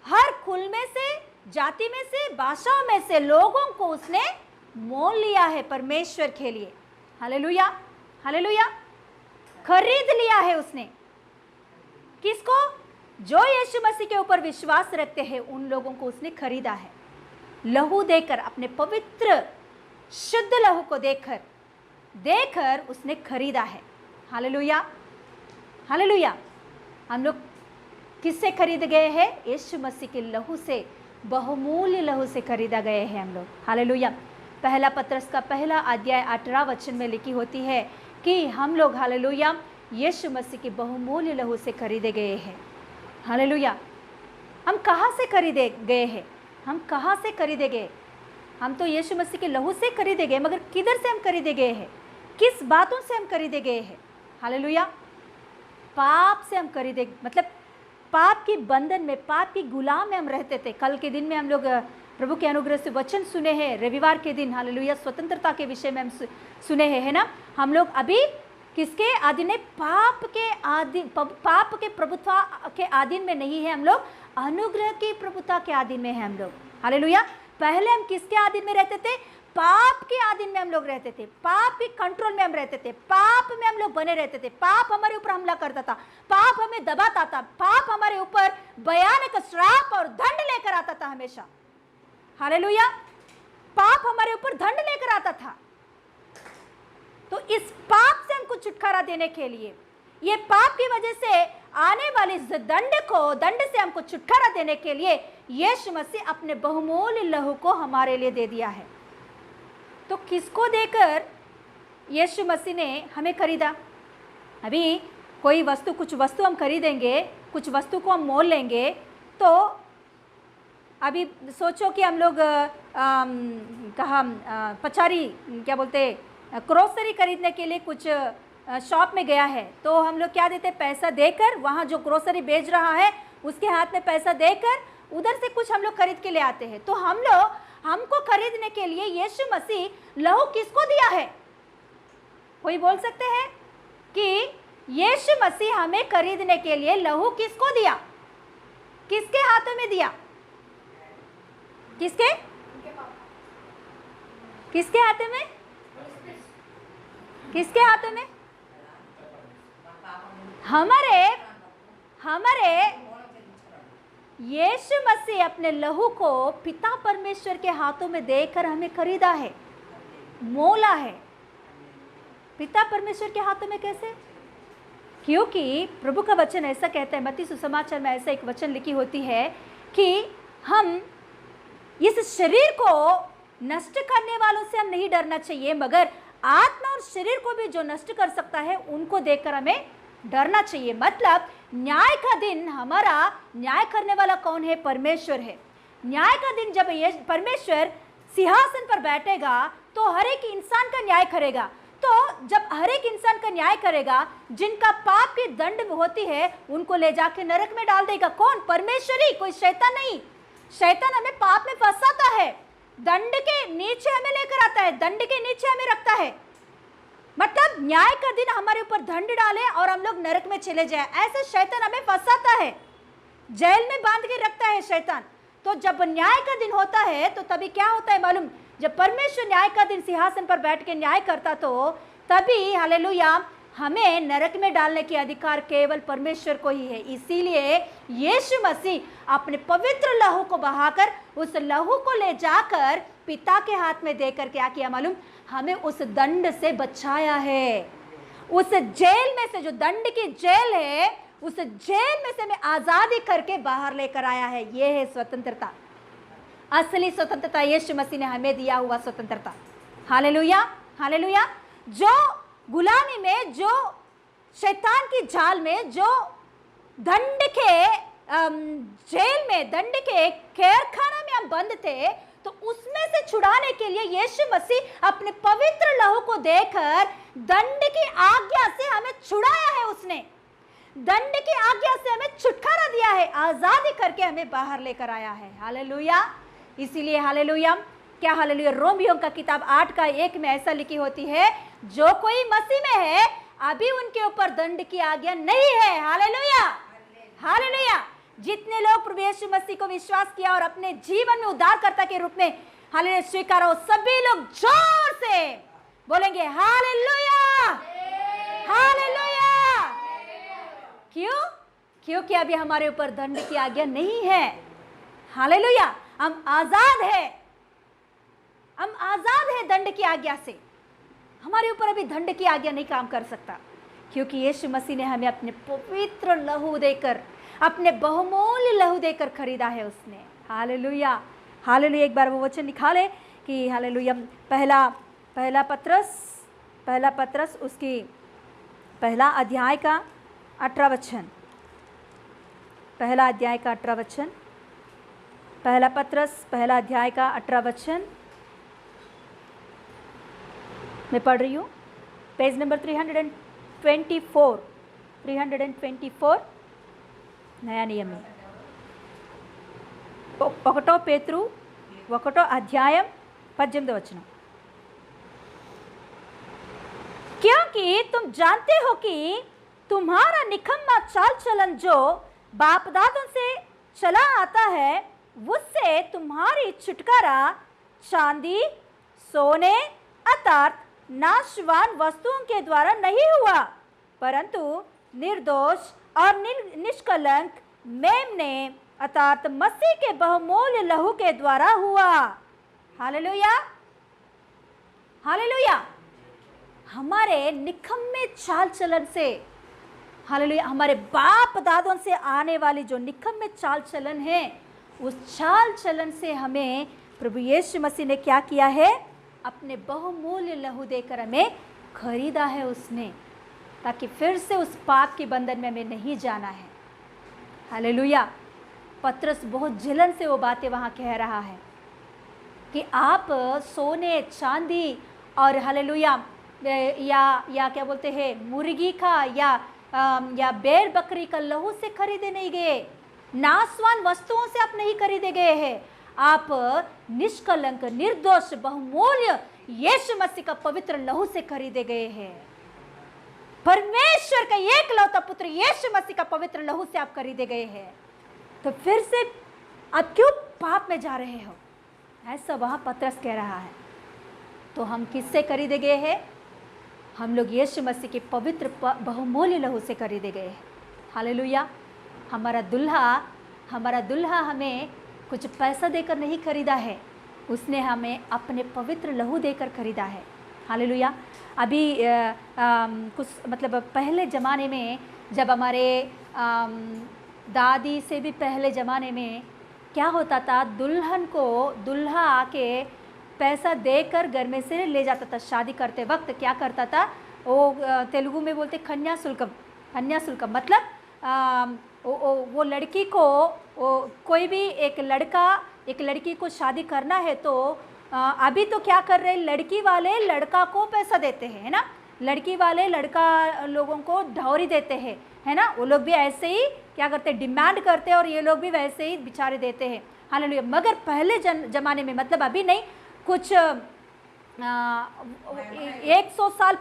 हर कुल में से, जाति में से, भाषाओं में से लोगों को उसने मोल लिया है परमेश्वर के लिए। Hallelujah, hallelujah. खरीद लिया है उसने। किसको? जो यीशु मसीह के ऊपर विश्वास रखते हैं उन लोगों को उसने खरीदा है। लहू देकर, अपने पवित्र शुद्ध लहू को देकर उसने खरीदा है। Hallelujah, hallelujah. हम लोग किससे खरीद गए हैं? यीशु मसीह के लहू से, बहुमूल्य लहू से खरीदा गए हैं हम लोग। हालेलुया। पहला पत्रस का पहला अध्याय 18 वचन में लिखी होती है कि हम लोग, हालेलुया, यीशु मसीह के बहुमूल्य लहू से खरीदे गए हैं। हालेलुया। हम कहाँ से खरीदे गए हैं? हम कहाँ से खरीदे गए? हम तो यीशु मसीह के लहू से खरीदे गए, मगर किधर से हम खरीदे गए हैं? किस बातों से हम खरीदे गए हैं? हालेलुया। पाप से हम खरीदे, मतलब पाप की बंधन में, पाप की गुलाम में हम रहते थे। कल के दिन में हम लोग प्रभु के अनुग्रह से वचन सुने हैं। रविवार के दिन, हालेलुया, स्वतंत्रता के विषय में हम सुने हैं, है ना? हम लोग अभी किसके अधीन है? पाप के प्रभुत्व के अधीन में नहीं है हम लोग, अनुग्रह की प्रभुता के अधीन में है हम लोग। हालेलुया। पहले हम किसके अधीन में रहते थे? पाप के अधीन में हम लोग रहते थे। पाप के कंट्रोल में हम रहते थे। पाप में हम लोग बने रहते थे। पाप हमारे ऊपर हमला करता था, पाप हमें दबाता था, पाप हमारे ऊपर भयानक श्राप और दंड लेकर आता था हमेशा। हालेलुया। पाप हमारे ऊपर दंड लेकर आता था। तो इस पाप से हमको छुटकारा देने के लिए, ये पाप की वजह से आने वाले दंड से हमको छुटकारा देने के लिए यीशु मसीह अपने बहुमूल्य लहू को हमारे लिए दे दिया है। तो किसको देकर यीशु मसीह ने हमें खरीदा? अभी कोई वस्तु, कुछ वस्तु हम खरीदेंगे, कुछ वस्तु को हम मोल लेंगे, तो अभी सोचो कि हम लोग पचारी, क्या बोलते, ग्रोसरी खरीदने के लिए कुछ शॉप में गया है, तो हम लोग क्या देते? पैसा देकर, वहाँ जो ग्रोसरी बेच रहा है उसके हाथ में पैसा देकर उधर से कुछ हम लोग खरीद के ले आते हैं। तो हमको खरीदने के लिए यीशु मसीह लहू किसको दिया है? कोई बोल सकते हैं कि यीशु मसीह हमें खरीदने के लिए लहू किसको दिया? किसके हाथों में दिया? किसके हाथों में? किसके हाथों में? हमारे यीशु मसीह अपने लहू को पिता परमेश्वर के हाथों में देकर हमें खरीदा है, मोला है। पिता परमेश्वर के हाथों में कैसे? क्योंकि प्रभु का वचन ऐसा कहता है, मत्ती सुसमाचार में ऐसा एक वचन लिखी होती है कि हम इस शरीर को नष्ट करने वालों से हम नहीं डरना चाहिए, मगर आत्मा और शरीर को भी जो नष्ट कर सकता है उनको देखकर हमें डरना चाहिए। मतलब न्याय का दिन, हमारा न्याय करने वाला कौन है? परमेश्वर है। न्याय का दिन जब ये परमेश्वर सिंहासन पर बैठेगा तो हर एक इंसान का न्याय करेगा। तो जब हर एक इंसान का न्याय करेगा, जिनका पाप की दंड होती है उनको ले जाके नरक में डाल देगा। कौन? परमेश्वर ही, कोई शैतान नहीं। शैतान हमें पाप में फंसाता है, दंड के नीचे हमें लेकर आता है, दंड के नीचे हमें रखता है। मतलब न्याय का दिन हमारे ऊपर दंड डाले और हम लोग नरक में चले जाए, ऐसे शैतान हमें फंसाता है, जेल में बांध के रखता है शैतान। तो जब न्याय का दिन होता है तो तभी क्या होता है मालूम? जब परमेश्वर न्याय का दिन सिंहासन पर बैठ के न्याय करता तो तभी, हालेलुया, हमें नरक में डालने की अधिकार केवल परमेश्वर को ही है। इसीलिए यीशु मसीह अपने पवित्र लहू को बहाकर, उस लहू को ले जाकर पिता के हाथ में देकर क्या किया मालूम? हमें उस दंड से बचाया है। उस जेल में से, जो दंड की जेल है, उस जेल में से हमें आजादी करके बाहर लेकर आया है। यह है स्वतंत्रता, असली स्वतंत्रता, यीशु मसीह ने हमें दिया हुआ स्वतंत्रता। Hallelujah, hallelujah. जो गुलामी में, जो शैतान की जाल में, जो दंड के जेल में, दंड के कैदखाना में हम बंद थे, तो उसमें से छुड़ाने के लिए यीशु मसीह अपने पवित्र लहू को देकर दंड की आज्ञा से हमें छुड़ाया है। उसने दंड की आज्ञा से हमें छुटकारा दिया है, आजादी करके हमें बाहर लेकर आया है। हालेलुया। इसीलिए हालेलुया, क्या हालेलुया, रोमियो का किताब 8:1 में ऐसा लिखी होती है, जो कोई मसीह में है अभी उनके ऊपर दंड की आज्ञा नहीं है। Hallelujah, hallelujah. जितने लोग प्रभु यीशु मसीह को विश्वास किया और अपने जीवन में उद्धारकर्ता के रूप में हालेलुया स्वीकारा, सभी लोग जोर से बोलेंगे हालेलुया, हालेलुया। क्यों? क्योंकि अभी हमारे ऊपर दंड की आज्ञा नहीं है। हालेलुया, हम आजाद है, हम आजाद है दंड की आज्ञा से। हमारे ऊपर अभी दंड की आज्ञा नहीं काम कर सकता, क्योंकि यीशु मसीह ने हमें अपने पवित्र लहू देकर, अपने बहुमूल्य लहू देकर खरीदा है उसने। Hallelujah, hallelujah. एक बार वो वचन निकाले कि हालेलुया, पहला पत्रस उसकी पहला अध्याय का 18 वचन, पहला अध्याय का 18 वचन, पहला पत्रस पहला अध्याय का 18 वचन मैं पढ़ रही हूँ, पेज नंबर 324 नया नियम में। ఒకటో పేతురు 1 अध्यायम 18 वचन। क्योंकि तुम जानते हो कि तुम्हारा निकम्मा चाल चलन जो बाप दादों से चला आता है, उससे तुम्हारी छुटकारा चांदी सोने अर्थात नाशवान वस्तुओं के द्वारा नहीं हुआ, परंतु निर्दोष और निष्कलंक मेमने अर्थात मसीह के बहुमूल्य लहू के द्वारा हुआ। Hallelujah, hallelujah. हमारे निकम्मे चाल चलन से, हालेलुया, हमारे बाप दादों से आने वाली जो निकम्मे चाल चलन है, उस चाल चलन से हमें प्रभु यीशु मसीह ने क्या किया है? अपने बहुमूल्य लहू देकर हमें खरीदा है उसने, ताकि फिर से उस पाप के बंधन में हमें नहीं जाना है। हालेलुया। पत्रस बहुत जलन से वो बातें वहाँ कह रहा है कि आप सोने चांदी और हालेलुया या क्या बोलते हैं, मुर्गी का या बैल बकरी का लहू से खरीदे नहीं गए, नाशवान वस्तुओं से आप नहीं खरीदे गए हैं। आप निष्कलंक निर्दोष बहुमूल्य यीशु मसीह का पवित्र लहू से खरीदे गए हैं। परमेश्वर का एकलौता पुत्र यीशु मसीह का पवित्र लहू से आप खरीदे गए हैं। तो फिर से आप क्यों पाप में जा रहे हो? ऐसा वहाँ पत्रस कह रहा है। तो हम किससे खरीदे गए हैं? हम लोग यीशु मसीह के पवित्र बहुमूल्य लहू से खरीदे गए हैं। हालेलुया। हमारा दुल्हा हमें कुछ पैसा देकर नहीं खरीदा है, उसने हमें अपने पवित्र लहू देकर खरीदा है। हालेलुया। अभी कुछ मतलब पहले ज़माने में, जब हमारे दादी से भी पहले ज़माने में क्या होता था, दुल्हा आके पैसा देकर घर में से ले जाता था। शादी करते वक्त क्या करता था, वो तेलुगु में बोलते कन्या शुल्कम मतलब वो लड़की को, कोई भी एक लड़की को शादी करना है तो अभी तो क्या कर रहे हैं, लड़की वाले लड़का को पैसा देते हैं, है ना। लड़की वाले लड़का लोगों को डाउरी देते हैं, है ना। वो लोग भी ऐसे ही क्या करते हैं, डिमांड करते हैं, और ये लोग भी वैसे ही बेचारे देते हैं। हालेलुया। मगर पहले ज़माने में, मतलब अभी नहीं, कुछ 100 साल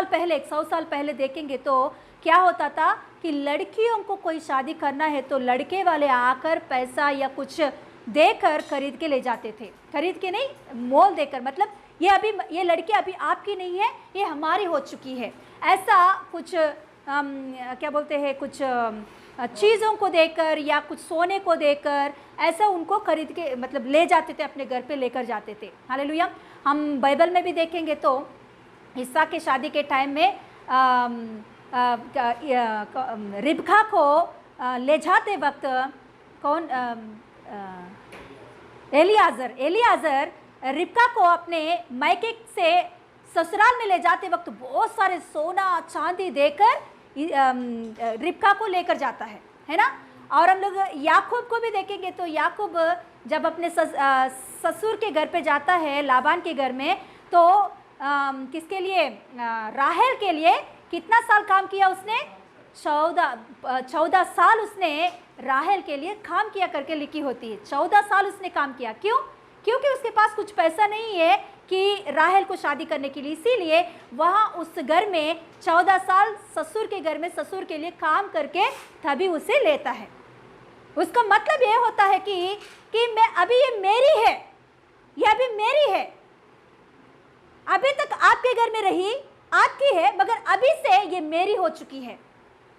पहले, 100 साल पहले देखेंगे तो क्या होता था कि लड़कियों को कोई शादी करना है तो लड़के वाले आकर पैसा या कुछ देकर खरीद के ले जाते थे। खरीद के नहीं, मोल देकर, मतलब ये लड़की अभी आपकी नहीं है, ये हमारी हो चुकी है। ऐसा कुछ क्या बोलते हैं, कुछ चीज़ों को देकर या कुछ सोने को देकर ऐसा उनको खरीद के मतलब ले जाते थे, अपने घर पे लेकर जाते थे। हालेलुया। हम बाइबल में भी देखेंगे तो इसहाक की शादी के टाइम में रिबका को ले जाते वक्त कौन एलियाजर रिबका को अपने मायके से ससुराल में ले जाते वक्त बहुत सारे सोना चांदी देकर रिबका को लेकर जाता है ना। और हम लोग याकूब को भी देखेंगे तो याकूब जब अपने ससुर के घर पे जाता है लाबान के घर में, तो किसके लिए, राहेल के लिए कितना साल काम किया उसने, 14 साल उसने राहेल के लिए काम किया करके लिखी होती है। 14 साल उसने काम किया। क्यों? क्योंकि उसके पास कुछ पैसा नहीं है कि राहेल को शादी करने के लिए, इसीलिए वहाँ उस घर में 14 साल ससुर के घर में ससुर के लिए काम करके तभी उसे लेता है। उसका मतलब ये होता है कि मैं अभी, ये मेरी है, ये अभी मेरी है, अभी तक आपके घर में रही, आपकी है, मगर अभी से ये मेरी हो चुकी है,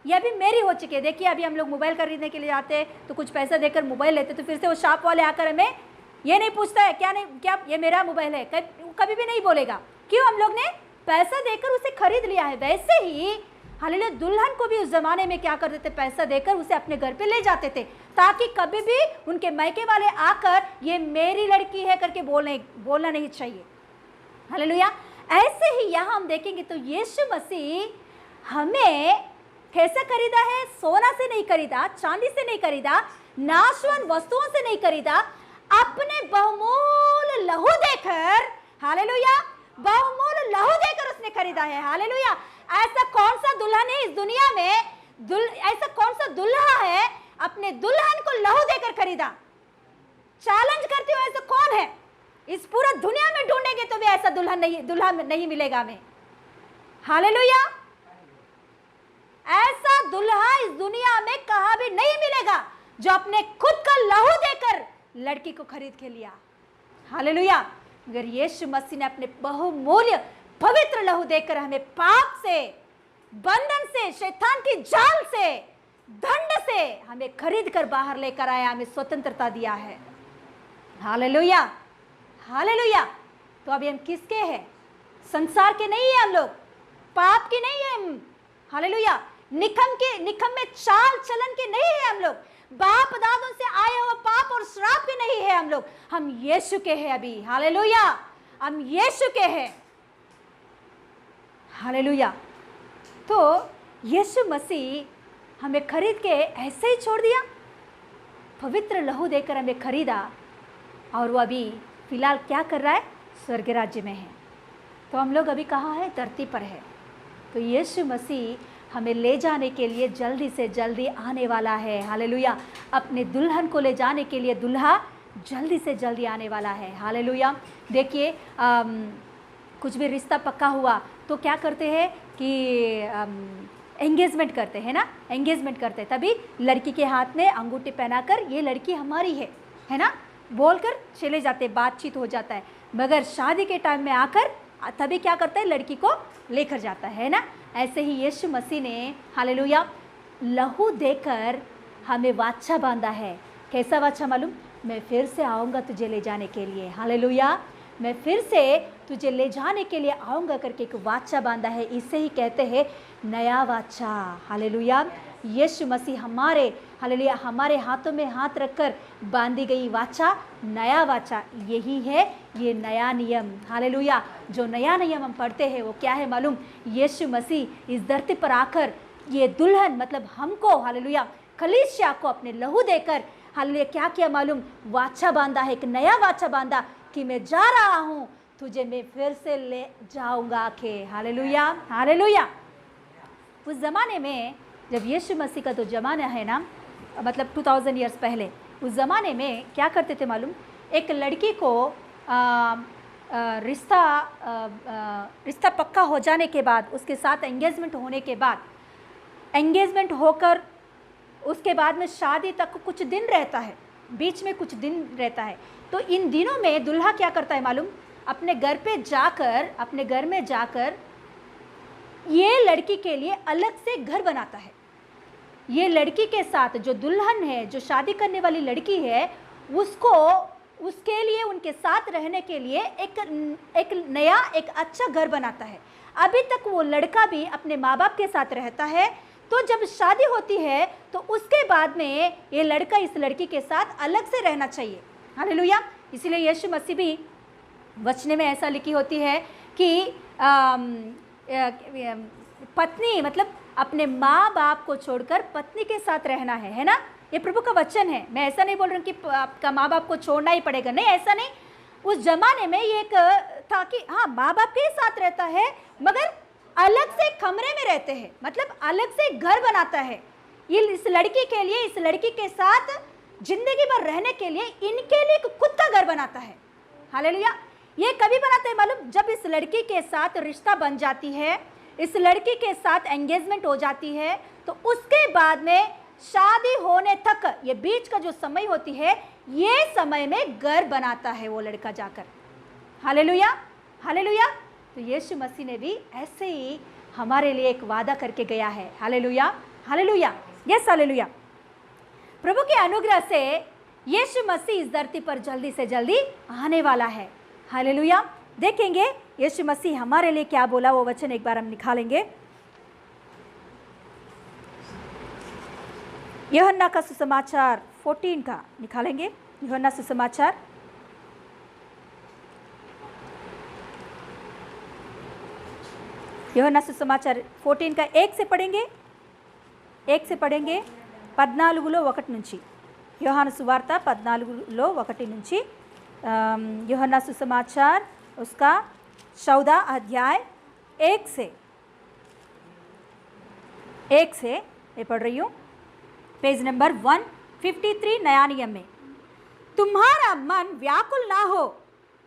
ये अभी मेरी हो चुकी है। देखिए अभी हम लोग मोबाइल खरीदने के लिए जाते हैं तो कुछ पैसा देकर मोबाइल लेते, तो फिर से वो शॉप वाले आकर हमें ये नहीं पूछता है क्या ये मेरा मोबाइल है, कभी भी नहीं बोलेगा। क्यों? हम लोग ने पैसा देकर उसे खरीद लिया है। वैसे ही हालेलुया दुल्हन को भी उस जमाने में क्या करते थे, पैसा देकर उसे अपने घर पे ले जाते थे, ताकि कभी भी उनके मायके वाले आकर ये मेरी लड़की है करके बोलना नहीं चाहिए। हालेलुया। ऐसे ही यहाँ हम देखेंगे तो यीशु मसीह हमें कैसे खरीदा है? सोना से नहीं खरीदा, चांदी से नहीं खरीदा, नाशवान वस्तुओं से नहीं खरीदा, अपने बहुमूल्य लहू देकर, हालेलुया, बहुमूल्य लहू देकर उसने खरीदा है। हालेलुया। ऐसा कौन सा दुल्हन है इस दुनिया में, ऐसा कौन सा दुल्हा है अपने दुल्हन को लहू देकर खरीदा? चैलेंज करती हूँ, ऐसा कौन है? इस पूरा दुनिया में ढूंढेंगे तो भी ऐसा दुल्हा नहीं मिलेगा हमें। हालेलुया। ऐसा दुल्हा इस दुनिया में कहाँ भी नहीं मिलेगा जो अपने खुद का लहू देकर लड़की को खरीद के लिया। हालेलुया। अगर यीशु मसीह ने अपने बहुमूल्य पवित्र लहू देकर हमें पाप से, बंधन से, शैतान की जाल से, दंड से हमें खरीद कर बाहर लेकर आया, हमें स्वतंत्रता दिया है। Hallelujah, hallelujah. तो अभी हम किसके हैं? संसार के नहीं है हम लोग, पाप के नहीं है हम। हालेलुया। निकम में चाल चलन के नहीं है हम लोग, बाप दादों से आए हुए पाप और श्राप के नहीं है हम लोग। हम यीशु के हैं अभी। हालेलुया। हम यीशु के हैं। हालेलुया। तो यीशु मसीह हमें खरीद के ऐसे ही छोड़ दिया, पवित्र लहू देकर हमें खरीदा, और वो अभी फिलहाल क्या कर रहा है? स्वर्ग राज्य में है। तो हम लोग अभी कहाँ है? धरती पर है। तो यीशु मसीह हमें ले जाने के लिए जल्दी से जल्दी आने वाला है। हालेलुया। अपने दुल्हन को ले जाने के लिए दुल्हा जल्दी से जल्दी आने वाला है। हालेलुया। देखिए कुछ भी रिश्ता पक्का हुआ तो क्या करते हैं कि एंगेजमेंट करते हैं ना, एंगेजमेंट करते हैं, तभी लड़की के हाथ में अंगूठी पहनाकर ये लड़की हमारी है ना बोलकर चले जाते, बातचीत हो जाता है। मगर शादी के टाइम में आकर तभी क्या करता है? लड़की को लेकर जाता है ना। ऐसे ही यीशु मसीह ने हालेलुया लहू देकर हमें वाचा बांधा है। कैसा वाचा मालूम? मैं फिर से आऊँगा तुझे ले जाने के लिए। हालेलुया। मैं फिर से तुझे ले जाने के लिए आऊँगा करके एक वाचा बांधा है। इसे ही कहते हैं नया वाचा। हालेलुया। यीशु मसीह हमारे हालेलुया हमारे हाथों में हाथ रखकर बांधी गई वाचा, नया वाचा, यही है ये नया नियम। हालेलुया। जो नया नियम हम पढ़ते हैं वो क्या है मालूम? यीशु मसीह इस धरती पर आकर ये दुल्हन मतलब हमको हालेलुया कलीसिया को अपने लहू देकर हालेलुया क्या किया मालूम? वाचा बांधा है, एक नया वाचा बांधा कि मैं जा रहा हूँ, तुझे मैं फिर से ले जाऊँगा के। Hallelujah, hallelujah. उस ज़माने में जब यीशु मसीह का तो ज़माना है ना, मतलब 2000 ईयर्स पहले, उस ज़माने में क्या करते थे मालूम? एक लड़की को रिश्ता पक्का हो जाने के बाद, उसके साथ एंगेजमेंट होने के बाद, एंगेजमेंट होकर उसके बाद में शादी तक कुछ दिन रहता है, बीच में कुछ दिन रहता है। तो इन दिनों में दूल्हा क्या करता है मालूम? अपने घर में जाकर ये लड़की के लिए अलग से घर बनाता है। ये लड़की के साथ जो दुल्हन है, जो शादी करने वाली लड़की है, उसको उसके लिए, उनके साथ रहने के लिए एक नया, एक अच्छा घर बनाता है। अभी तक वो लड़का भी अपने माँ बाप के साथ रहता है, तो जब शादी होती है तो उसके बाद में ये लड़का इस लड़की के साथ अलग से रहना चाहिए। हालेलुया। इसीलिए यीशु मसीह भी वचन में ऐसा लिखी होती है कि पत्नी मतलब अपने माँ बाप को छोड़कर पत्नी के साथ रहना है ना। ये प्रभु का वचन है। मैं ऐसा नहीं बोल रही हूँ कि आपका माँ बाप को छोड़ना ही पड़ेगा, नहीं, ऐसा नहीं। उस जमाने में ये एक था कि हाँ, माँ बाप के साथ रहता है मगर अलग से कमरे में रहते हैं, मतलब अलग से घर बनाता है। ये इस लड़की के लिए, इस लड़की के साथ जिंदगी भर रहने के लिए इनके लिए खुद का घर बनाता है। हालेलुया। ये कभी बनाते हैं मालूम? जब इस लड़की के साथ रिश्ता बन जाती है, इस लड़की के साथ एंगेजमेंट हो जाती है, तो उसके बाद में शादी होने तक ये बीच का जो समय होती है, ये समय में घर बनाता है वो लड़का जाकर। Hallelujah, hallelujah. तो यीशु मसीह ने भी ऐसे ही हमारे लिए एक वादा करके गया है। Hallelujah, hallelujah, yes hallelujah. प्रभु के अनुग्रह से यीशु मसीह इस धरती पर जल्दी से जल्दी आने वाला है। हालेलुया। देखेंगे यीशु मसीह हमारे लिए क्या बोला, वो वचन एक बार हम निकालेंगे। यूहन्ना का सुसमाचार 14 का निकालेंगे। यूहन्ना सुसमाचार यूहन्ना सुसमाचार 14 का 1 से पढ़ेंगे, 1 से पढ़ेंगे 14లో 1 నుంచి। యోహాను సువార్త 14లో 1 నుంచి। यूहन्ना सुसमाचार उसका 14 अध्याय 1 से मैं पढ़ रही हूँ, पेज नंबर 153 नया नियम में। तुम्हारा मन व्याकुल ना हो,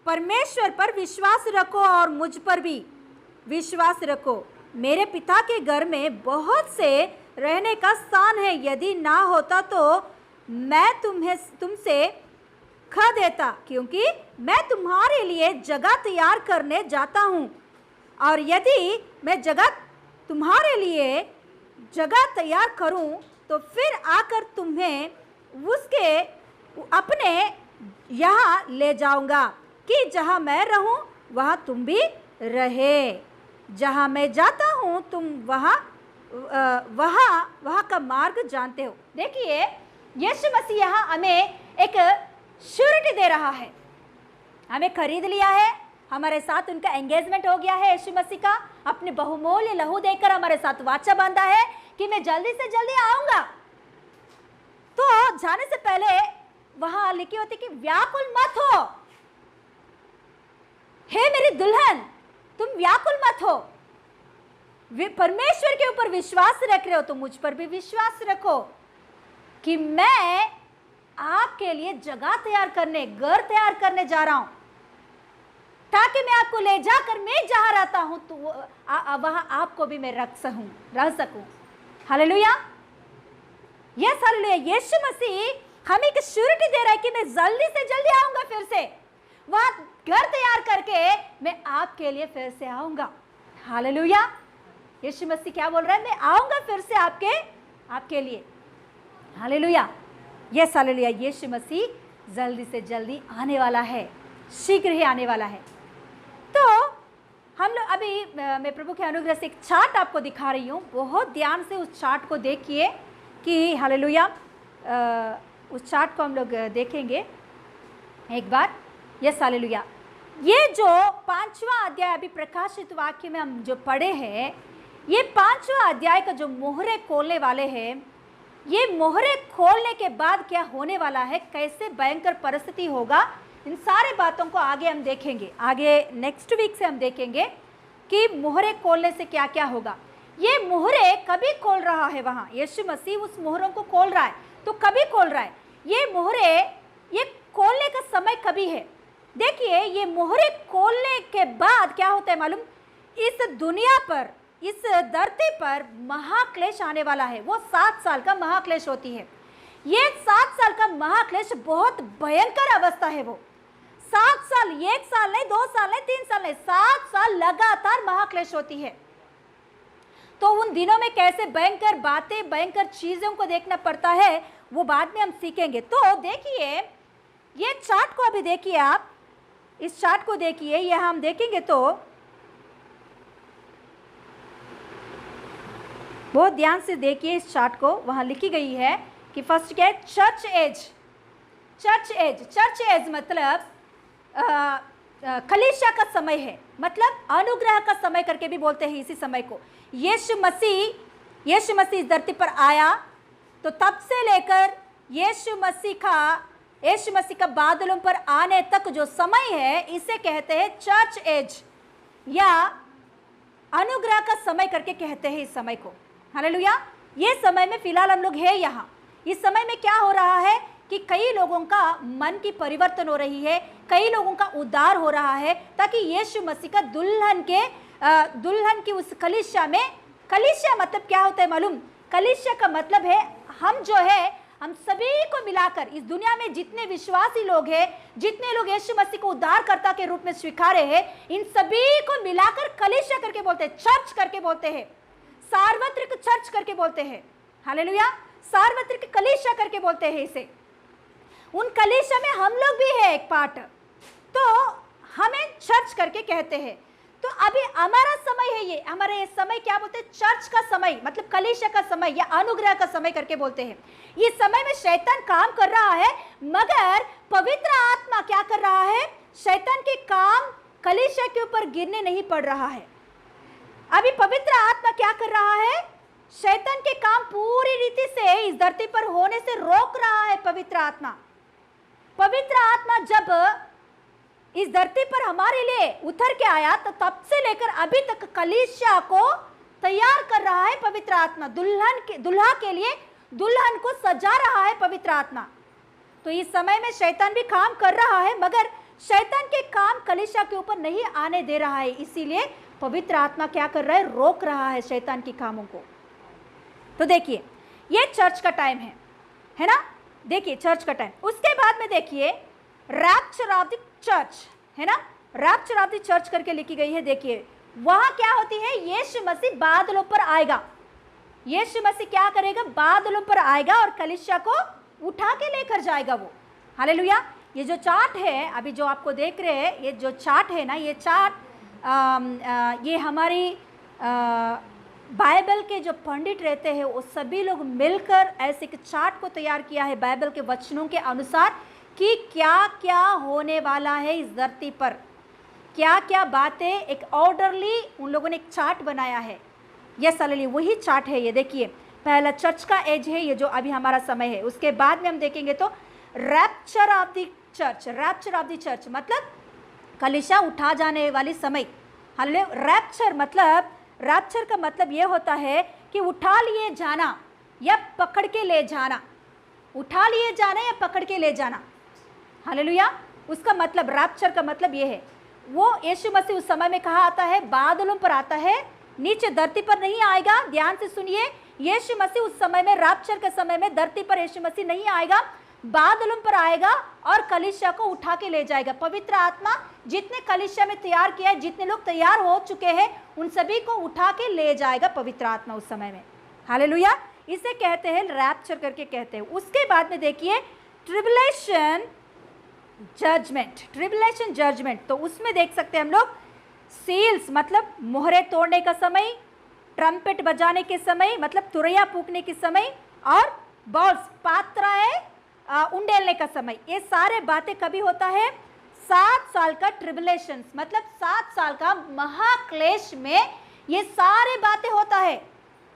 परमेश्वर पर विश्वास रखो और मुझ पर भी विश्वास रखो। मेरे पिता के घर में बहुत से रहने का स्थान है, यदि ना होता तो मैं तुमसे कह देता, क्योंकि मैं तुम्हारे लिए जगह तैयार करने जाता हूँ। और यदि मैं तुम्हारे लिए जगह तैयार करूँ तो फिर आकर तुम्हें उसके अपने यहाँ ले जाऊँगा, कि जहाँ मैं रहूँ वहाँ तुम भी रहे। जहाँ मैं जाता हूँ तुम वहाँ का मार्ग जानते हो। देखिए यीशु मसीह यहाँ हमें एक श्योरिटी दे रहा है। हमें खरीद लिया है, हमारे साथ उनका एंगेजमेंट हो गया है। यीशु मसीह का अपने बहुमूल्य लहू देकर हमारे साथ वाचा बांधा है कि मैं जल्दी से जल्दी आऊंगा। तो जाने से पहले वहां लिखी होती कि व्याकुल मत हो, हे मेरी दुल्हन तुम व्याकुल मत हो। परमेश्वर के ऊपर विश्वास रख रहे हो तो मुझ पर भी विश्वास रखो कि मैं आपके लिए जगह तैयार करने, घर तैयार करने जा रहा हूं, ताकि मैं आपको ले जाकर मैं जहां रहता हूं तो वहां आपको भी मैं रह सकूं। Hallelujah, yes hallelujah. यीशु मसीह हमें एक श्योरिटी दे रहा है कि मैं जल्दी से जल्दी आऊंगा, फिर से वहां घर तैयार करके मैं आपके लिए फिर से आऊंगा। हालेलुया। यीशु मसीह क्या बोल रहा है? मैं आऊंगा फिर से आपके लिए। Hallelujah, yes hallelujah. यीशु मसीह जल्दी से जल्दी आने वाला है, शीघ्र ही आने वाला है। तो हम लोग अभी मैं प्रभु के अनुग्रह से एक चार्ट आपको दिखा रही हूँ। बहुत ध्यान से उस चार्ट को देखिए कि हालेलुया, उस चार्ट को हम लोग देखेंगे एक बार। Yes hallelujah. ये जो 5वां अध्याय अभी प्रकाशित वाक्य में हम जो पढ़े हैं, ये 5वां अध्याय का जो मोहरे खोलने वाले हैं, ये मोहरे खोलने के बाद क्या होने वाला है, कैसे भयंकर परिस्थिति होगा, इन सारे बातों को आगे हम देखेंगे। आगे नेक्स्ट वीक से हम देखेंगे कि मोहरे खोलने से क्या क्या होगा। ये मोहरे कभी खोल रहा है वहाँ, यीशु मसीह उस मोहरों को खोल रहा है। तो कभी खोल रहा है ये मोहरे, ये खोलने का समय कभी है? देखिए ये मोहरे खोलने के बाद क्या होता है मालूम? इस दुनिया पर, इस धरती पर महाक्लेश आने वाला है। वो 7 साल का महाक्लेश होती है। ये 7 साल का महाक्लेश बहुत भयंकर अवस्था है। वो 7 साल, 1 साल नहीं, 2 साल नहीं, 3 साल नहीं, 7 साल लगातार महाक्लेश होती है। तो उन दिनों में कैसे भयंकर बातें, भयंकर चीजों को देखना पड़ता है, वो बाद में हम सीखेंगे। तो देखिए ये चार्ट को अभी देखिए, आप इस चार्ट को देखिए, ये हम देखेंगे तो बहुत ध्यान से देखिए इस चार्ट को। वहां लिखी गई है कि फर्स्ट क्या है, church age. Church age, church age मतलब कलीसिया का समय है, मतलब अनुग्रह का समय करके भी बोलते हैं इसी समय को। यीशु मसीह इस धरती पर आया तो तब से लेकर यीशु मसीह का बादलों पर आने तक जो समय है, इसे कहते हैं चर्च एज या अनुग्रह का समय करके कहते हैं इस समय को। हालेलुया। ये समय में फिलहाल हम लोग हैं यहाँ। इस समय में क्या हो रहा है कि कई लोगों का मन की परिवर्तन हो रही है, कई लोगों का उद्धार हो रहा है, ताकि यीशु मसीह का दुल्हन की उस कलीसिया में, कलीसिया मतलब क्या होता है मालूम? कलीसिया का मतलब है हम जो है, हम सभी को मिलाकर इस दुनिया में जितने विश्वासी लोग हैं, जितने लोग यीशु मसीह को उद्धारकर्ता के रूप में स्वीकारे हैं, इन सभी को मिलाकर कलीसिया करके बोलते हैं, चर्च करके बोलते हैं, सार्वत्रिक चर्च करके बोलते हैं। हालेलुया। सार्वत्रिक कलीसिया करके बोलते हैं इसे। उन कलीसिया में हम लोग भी है एक पार्ट, तो हमें चर्च करके कहते हैं। तो अभी हमारा समय है ये, हमारा ये समय क्या बोलते हैं? चर्च का समय, मतलब कलीसिया का समय या अनुग्रह का समय करके बोलते हैं। इस समय में शैतान काम कर रहा है, मगर पवित्र आत्मा क्या कर रहा है? शैतान के काम कलीसिया के ऊपर गिरने नहीं पड़ रहा है। अभी पवित्र आत्मा क्या कर रहा है? शैतान के काम पूरी रीति से इस धरती पर होने से रोक रहा है। पवित्र आत्मा जब इस धरती पर हमारे लिए उतर के आया, तो तब से लेकर अभी तक कलीसिया को तैयार कर रहा है पवित्र आत्मा। दुल्हा के लिए दुल्हन को सजा रहा है पवित्र आत्मा। तो इस समय में शैतान भी काम कर रहा है, मगर शैतान के काम कलीसिया के ऊपर नहीं आने दे रहा है। इसीलिए पवित्र आत्मा क्या कर रहा है? रोक रहा है शैतान के कामों को। तो देखिए, ये चर्च का टाइम है ना? देखिए चर्च का टाइम। उसके बाद में देखिए रैप्चर ऑफ द चर्च, है ना? रैप्चर ऑफ द चर्च करके लिखी गई है। देखिए वहां क्या होती है? यीशु मसीह बादलों पर आएगा। यीशु मसीह क्या करेगा? बादलों पर आएगा और कलीसिया को उठा के लेकर जाएगा वो। हालेलुया। ये जो चार्ट है अभी जो आपको देख रहे हैं, ये जो चार्ट है ना, ये चार्ट ये हमारी बाइबल के जो पंडित रहते हैं वो सभी लोग मिलकर ऐसे एक चार्ट को तैयार किया है बाइबल के वचनों के अनुसार कि क्या क्या होने वाला है इस धरती पर, क्या क्या बातें, एक ऑर्डरली उन लोगों ने एक चार्ट बनाया है। यस हालेलुया, वही चार्ट है ये। देखिए पहला चर्च का एज है ये जो अभी हमारा समय है। उसके बाद में हम देखेंगे तो rapture of the church. Rapture of the church मतलब कलीसिया उठा जाने वाली समय। हालेलुया। रैप्चर का मतलब ये होता है कि उठा लिए जाना या पकड़ के ले जाना। उठा लिए जाना या पकड़ के ले जाना। हालेलुया। उसका मतलब, रैप्चर का मतलब ये है, वो यीशु मसीह उस समय में कहा आता है? बादलों पर आता है, नीचे धरती पर नहीं आएगा। ध्यान से सुनिए, यीशु मसीह उस समय में, रैप्चर के समय में धरती पर यीशु मसीह नहीं आएगा, बादलों पर आएगा और कलीसिया को उठा के ले जाएगा। पवित्र आत्मा जितने कलीसिया में तैयार किया है, जितने लोग तैयार हो चुके हैं, उन सभी को उठा के ले जाएगा पवित्र आत्मा उस समय में। हालेलुया। इसे कहते हैं रैप्चर करके कहते हैं। उसके बाद में देखिए ट्रिबुलेशन जजमेंट। ट्रिबुलेशन जजमेंट, तो उसमें देख सकते हैं हम लोग सील्स मतलब मोहरे तोड़ने का समय, ट्रम्पेट बजाने के समय मतलब तुरैया फूंकने के समय, और बॉल्स पात्राएं उंडेलने का समय। ये सारे बातें कभी होता है? 7 साल का ट्रिबुलेशन मतलब 7 साल का महाक्लेश में ये सारे बातें होता है।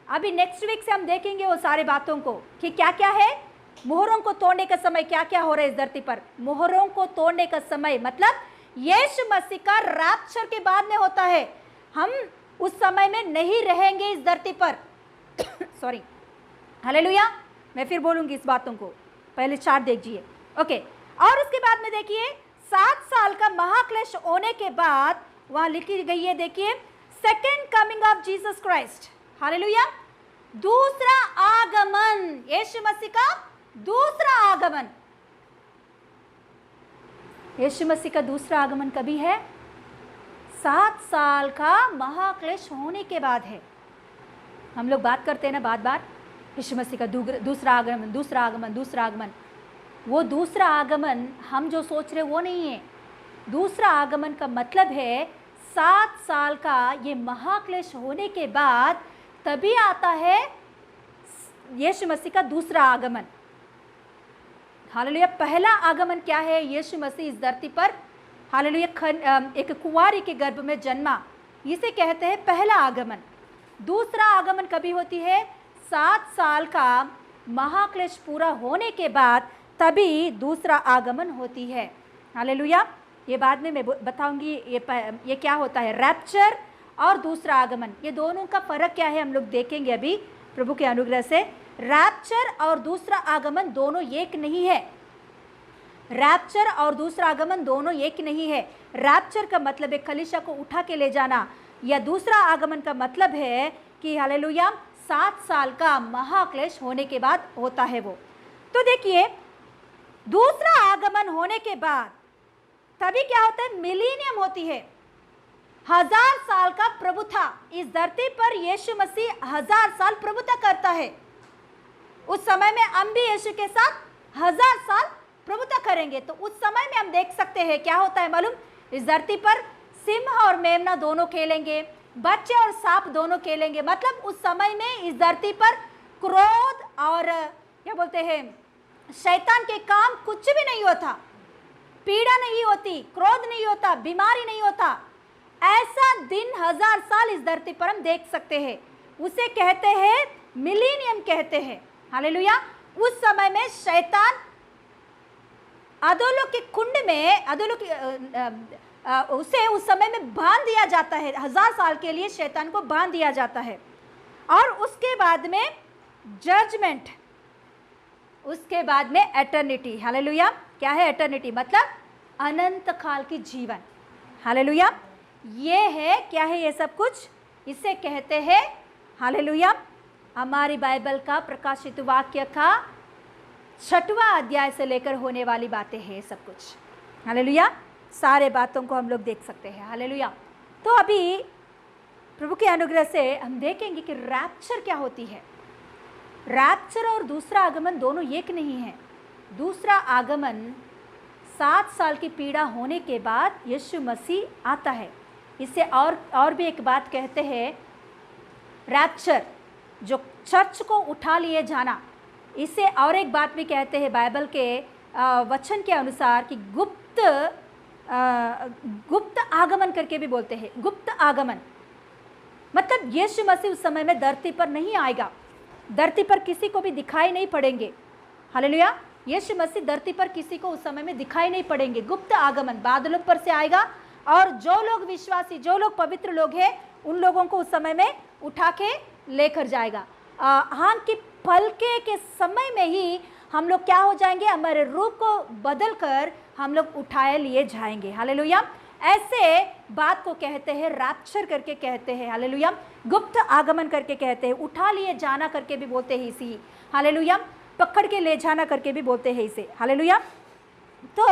अभी नेक्स्ट वीक से हम देखेंगे वो सारे बातों को कि क्या क्या है। मोहरों को तोड़ने का समय क्या क्या हो रहा है इस धरती पर। मोहरों को तोड़ने का समय मतलब यीशु मसीह का रैप्चर के बाद में होता है। हम उस समय में नहीं रहेंगे इस धरती पर। सॉरी। हालेलुया। मैं फिर बोलूंगी इस बातों को, पहले चार्ट देखिए। ओके। और उसके बाद में देखिए 7 साल का महाक्लेश होने के बाद वहां लिखी गई है, देखिए second coming of Jesus Christ. Hallelujah. दूसरा आगमन, यीशु मसीह का दूसरा आगमन। यीशु मसीह का दूसरा आगमन कभी है? 7 साल का महाक्लेश होने के बाद है। हम लोग बात करते हैं ना बार बार यीशु मसीह का दूसरा आगमन, दूसरा आगमन, दूसरा आगमन। वो दूसरा आगमन हम जो सोच रहे वो नहीं है। दूसरा आगमन का मतलब है 7 साल का ये महाक्लेश होने के बाद तभी आता है यीशु मसीह का दूसरा आगमन। हालेलुया। पहला आगमन क्या है? यीशु मसीह इस धरती पर हालेलुया एक कुंवारी के गर्भ में जन्मा, इसे कहते हैं पहला आगमन। दूसरा आगमन कभी होती है? 7 साल का महाक्लेश पूरा होने के बाद तभी दूसरा आगमन होती है। हालेलुया। ये बाद में मैं बताऊंगी ये क्या होता है। रैप्चर और दूसरा आगमन, ये दोनों का फर्क क्या है हम लोग देखेंगे अभी प्रभु के अनुग्रह से। रैप्चर और दूसरा आगमन दोनों एक नहीं है। रैप्चर और दूसरा आगमन दोनों एक नहीं है। रैप्चर का मतलब है कलीसिया को उठा के ले जाना, या दूसरा आगमन का मतलब है कि हालेलुया 7 साल का महाक्लेश होने के बाद होता है वो। तो देखिए, दूसरा आगमन होने के बाद तभी क्या होता है? मिलीनियम होती है। 1000 साल का प्रभुता इस धरती पर यीशु मसीह 1000 साल प्रभुता करता है। उस समय में हम भी यीशु के साथ 1000 साल प्रभुता करेंगे। तो उस समय में हम देख सकते हैं क्या होता है मालूम? इस धरती पर सिंह और मेमना दोनों खेलेंगे, बच्चे और सांप दोनों खेलेंगे। मतलब उस समय में इस धरती पर क्रोध और क्या बोलते हैं शैतान के काम कुछ भी नहीं होता, पीड़ा नहीं होती, क्रोध नहीं होता, बीमारी नहीं होता। ऐसा दिन 1000 साल इस धरती पर हम देख सकते हैं। उसे कहते हैं मिलीनियम कहते हैं। हालेलुया। उस समय में शैतान अधोलोक के कुंड में उसे उस समय में बांध दिया जाता है। 1000 साल के लिए शैतान को बांध दिया जाता है। और उसके बाद में जजमेंट, उसके बाद में एटर्निटी। हालेलुया। क्या है एटर्निटी? मतलब अनंत काल की जीवन। हालेलुया। ये है क्या है ये सब कुछ? इसे कहते हैं हालेलुया हमारी बाइबल का प्रकाशित वाक्य का 6वां अध्याय से लेकर होने वाली बातें हैं सब कुछ। हालेलुया। सारे बातों को हम लोग देख सकते हैं। हालेलुया। तो अभी प्रभु के अनुग्रह से हम देखेंगे कि रैप्चर क्या होती है। रैप्चर और दूसरा आगमन दोनों एक नहीं है। दूसरा आगमन 7 साल की पीड़ा होने के बाद यीशु मसीह आता है। इसे और भी एक बात कहते हैं रैप्चर, जो चर्च को उठा लिए जाना। इसे और एक बात भी कहते हैं बाइबल के वचन के अनुसार कि गुप्त आगमन करके भी बोलते हैं। गुप्त आगमन मतलब यीशु मसीह उस समय में धरती पर नहीं आएगा, धरती पर किसी को भी दिखाई नहीं पड़ेंगे। हालेलुया। यीशु मसीह धरती पर किसी को उस समय में दिखाई नहीं पड़ेंगे। गुप्त आगमन बादलों पर से आएगा और जो लोग विश्वासी, जो लोग पवित्र लोग हैं, उन लोगों को उस समय में उठा के लेकर जाएगा। हाँ कि पलके के समय में ही हम लोग क्या हो जाएंगे? हमारे रूप को बदल कर हम लोग उठाए लिए जाएंगे। हालेलुया। ऐसे बात को कहते हैं रैप्चर करके कहते हैं। हालेलुया। गुप्त आगमन करके कहते हैं। उठा लिए जाना करके भी बोलते हैं इसी। हालेलुया। पकड़ के ले जाना करके भी बोलते हैं इसे। हालेलुया। तो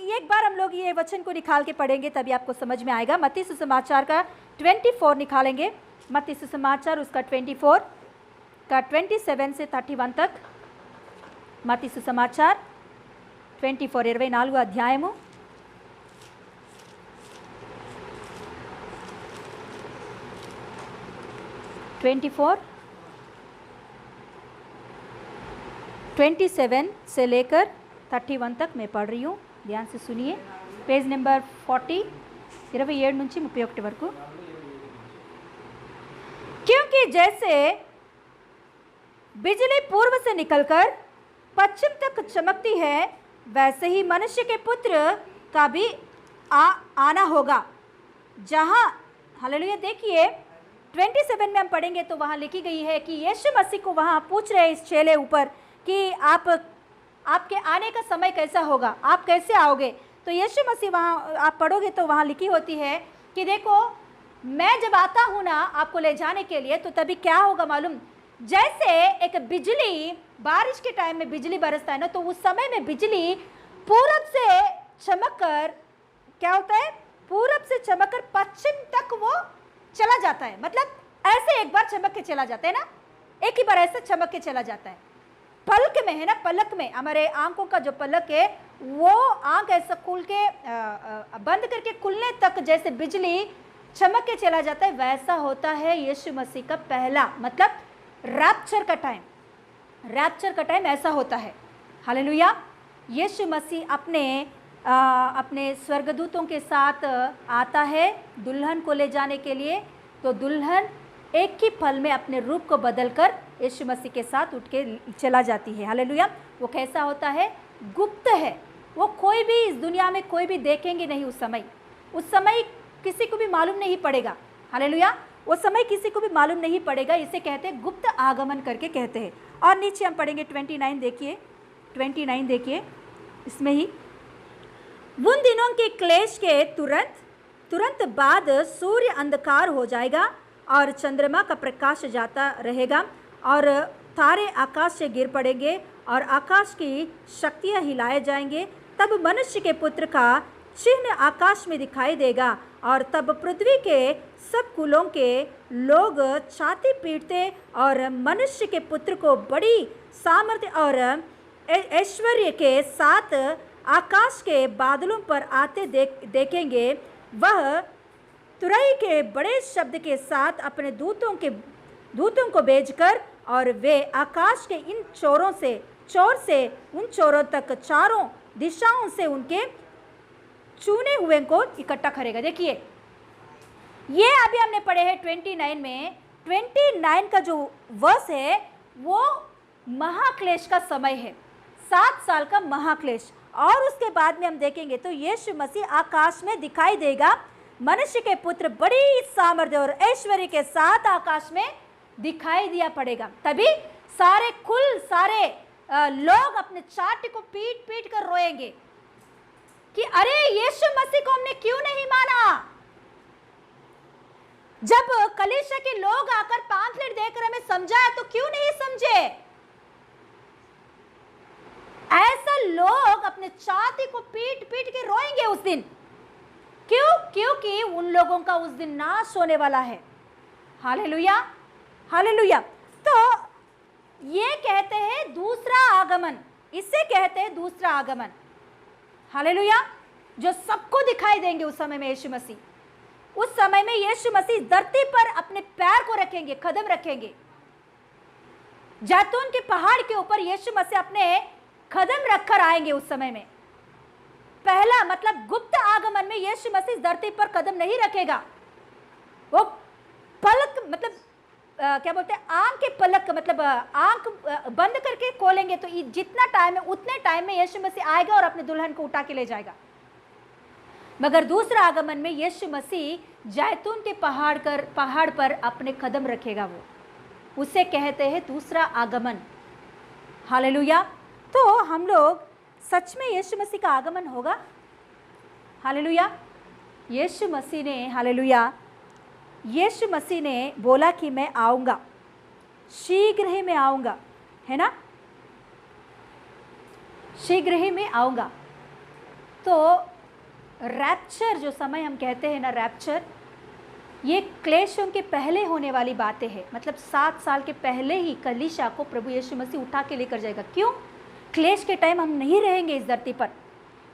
एक बार हम लोग ये वचन को निकाल के पढ़ेंगे तभी आपको समझ में आएगा। मत्ती सुसमाचार का 24 निकालेंगे। मत्ती सुसमाचार उसका 24 का 27 से 31 तक। मत्ती सुसमाचार 24 24 అధ్యాయము 27 से लेकर 31 तक मैं पढ़ रही हूँ। ध्यान से सुनिए। पेज नंबर 40 27 నుంచి 31 వరకు। क्योंकि जैसे बिजली पूर्व से निकलकर पश्चिम तक चमकती है, वैसे ही मनुष्य के पुत्र का भी आना होगा। जहाँ हालेलुया। देखिए 27 में हम पढ़ेंगे तो वहाँ लिखी गई है कि यीशु मसीह को वहाँ पूछ रहे इस चेले ऊपर कि आपके आने का समय कैसा होगा, आप कैसे आओगे। तो यीशु मसीह वहाँ आप पढ़ोगे तो वहाँ लिखी होती है कि देखो मैं जब आता हूँ ना आपको ले जाने के लिए, तो तभी क्या होगा मालूम? जैसे एक बिजली, बारिश के टाइम में बिजली बरसता है ना, तो उस समय में बिजली पूरब से चमककर क्या होता है? पूरब से चमककर पश्चिम तक वो चला जाता है। मतलब ऐसे एक बार चमक के चला जाता है ना, एक ही बार ऐसे चमक के चला जाता है। पलक में, है ना, पलक में हमारे आंखों का जो पलक है वो आंख ऐसा खुल के बंद करके खुलने तक जैसे बिजली चमक के चला जाता है, वैसा होता है यीशु मसीह का पहला मतलब रैप्चर का टाइम। रैप्चर का टाइम ऐसा होता है। हालेलुया। यीशु मसीह अपने स्वर्गदूतों के साथ आता है दुल्हन को ले जाने के लिए, तो दुल्हन एक ही पल में अपने रूप को बदलकर यीशु मसीह के साथ उठ के चला जाती है। हालेलुया। वो कैसा होता है? गुप्त है। वो कोई भी इस दुनिया में कोई भी देखेंगे नहीं। उस समय किसी को भी मालूम नहीं पड़ेगा। हालेलुया। वो समय किसी को भी मालूम नहीं पड़ेगा। इसे कहते हैं गुप्त आगमन करके कहते हैं। और नीचे हम पढ़ेंगे 29 देखिए, 29 देखिए, इसमें ही उन दिनों के क्लेश के तुरंत बाद सूर्य अंधकार हो जाएगा और चंद्रमा का प्रकाश जाता रहेगा और तारे आकाश से गिर पड़ेंगे और आकाश की शक्तियाँ हिलाए जाएंगे। तब मनुष्य के पुत्र का चिन्ह आकाश में दिखाई देगा और तब पृथ्वी के सब कुलों के लोग छाती पीटते और मनुष्य के पुत्र को बड़ी सामर्थ्य और ऐश्वर्य के साथ आकाश के बादलों पर आते देखेंगे। वह तुरही के बड़े शब्द के साथ अपने दूतों को भेजकर और वे आकाश के इन चोर से उन चोरों तक चारों दिशाओं से उनके चुने हुए को इकट्ठा करेगा। देखिए ये अभी हमने पढ़े हैं 29 में। 29 का जो वर्स है वो महाक्लेश का समय है, 7 साल का महाक्लेश। और उसके बाद में हम देखेंगे तो यीशु मसीह आकाश में दिखाई देगा। मनुष्य के पुत्र बड़ी सामर्थ्य और ऐश्वर्य के साथ आकाश में दिखाई दिया पड़ेगा। तभी सारे लोग अपने छाती को पीट कर रोएंगे कि अरे यीशु मसीह को हमने क्यों नहीं माना। जब कलीसिया के लोग आकर पैम्फलेट देकर हमें समझाया तो क्यों नहीं समझे। ऐसा लोग अपने छाती को पीट के रोएंगे उस दिन। क्यों? क्योंकि उन लोगों का उस दिन नाश होने वाला है। Hallelujah, hallelujah. तो ये कहते हैं दूसरा आगमन, इसे कहते हैं दूसरा आगमन। हालेलुया। जो सबको दिखाई देंगे उस समय में यीशु मसीह। उस समय में यीशु मसीह धरती पर अपने पैर को रखेंगे, कदम रखेंगे। जैतून के पहाड़ के ऊपर यीशु मसीह अपने कदम रखकर आएंगे उस समय में। पहला मतलब गुप्त आगमन में यीशु मसीह धरती पर कदम नहीं रखेगा। वो पलक मतलब क्या बोलते हैं, आंख के पलक मतलब आंख बंद करके खोलेंगे तो जितना टाइम है उतने टाइम में यीशु मसीह आएगा और अपने दुल्हन को उठा के ले जाएगा। मगर दूसरा आगमन में यीशु मसीह जैतून के पहाड़ पर अपने कदम रखेगा। वो उसे कहते हैं दूसरा आगमन। हालेलुया। तो हम लोग सच में यीशु मसीह का आगमन होगा। हालेलुया। यीशु मसीह ने, हालेलुया, यीशु मसीह ने बोला कि मैं आऊँगा, शीघ्र ही मैं आऊँगा, है ना, शीघ्र ही मैं आऊँगा। तो रैप्चर जो समय हम कहते हैं ना, रैप्चर, ये क्लेशों के पहले होने वाली बातें हैं। मतलब 7 साल के पहले ही कलीसिया को प्रभु यीशु मसीह उठा के लेकर जाएगा। क्यों? क्लेश के टाइम हम नहीं रहेंगे इस धरती पर।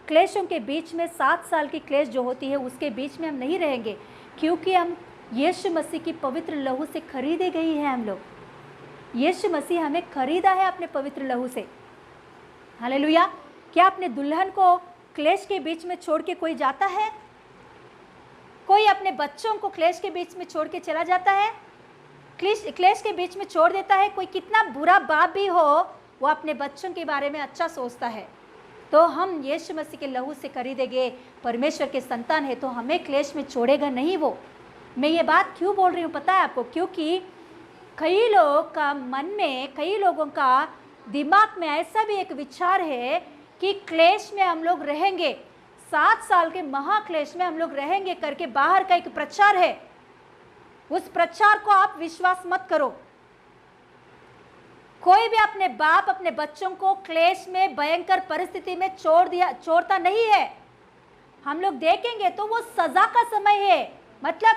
क्लेशों के बीच में 7 साल की क्लेश जो होती है उसके बीच में हम नहीं रहेंगे, क्योंकि हम यीशु मसीह की पवित्र लहू से खरीदे गई हैं। हम लोग, यीशु मसीह हमें खरीदा है अपने पवित्र लहू से। हालेलुया। क्या अपने दुल्हन को क्लेश के बीच में छोड़ के कोई जाता है? कोई अपने बच्चों को क्लेश के बीच में छोड़ के चला जाता है? क्लेश के बीच में छोड़ देता है? कोई कितना बुरा बाप भी हो, वो अपने बच्चों के बारे में अच्छा सोचता है। तो हम यीशु मसीह के लहू से खरीदे गए परमेश्वर के संतान है, तो हमें क्लेश में छोड़ेगा नहीं वो। मैं ये बात क्यों बोल रही हूँ पता है आपको? क्योंकि कई लोगों का मन में, कई लोगों का दिमाग में ऐसा भी एक विचार है कि क्लेश में हम लोग रहेंगे, 7 साल के महाक्लेश में हम लोग रहेंगे करके बाहर का एक प्रचार है। उस प्रचार को आप विश्वास मत करो। कोई भी अपने बाप अपने बच्चों को क्लेश में, भयंकर परिस्थिति में छोड़ता नहीं है। हम लोग देखेंगे तो वो सजा का समय है। मतलब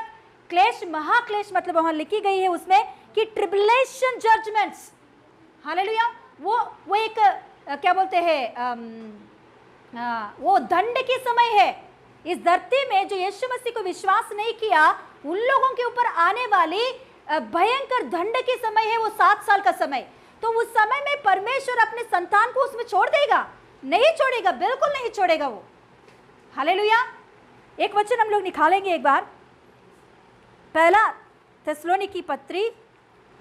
क्लेश, महाक्लेश, मतलब वहां लिखी गई है उसमें कि ट्रिबुलेशन जजमेंट्स। हालेलुया। वो एक क्या बोलते हैं, वो दंड के समय है। इस धरती में जो यीशु मसीह को विश्वास नहीं किया उन लोगों के ऊपर आने वाली भयंकर दंड के समय है, वो 7 साल का समय। तो उस समय में परमेश्वर अपने संतान को उसमें छोड़ देगा? नहीं छोड़ेगा, बिल्कुल नहीं छोड़ेगा वो। हालेलुया। एक वचन हम लोग निकालेंगे एक बार, पहला थिस्सलुनीकी पत्री।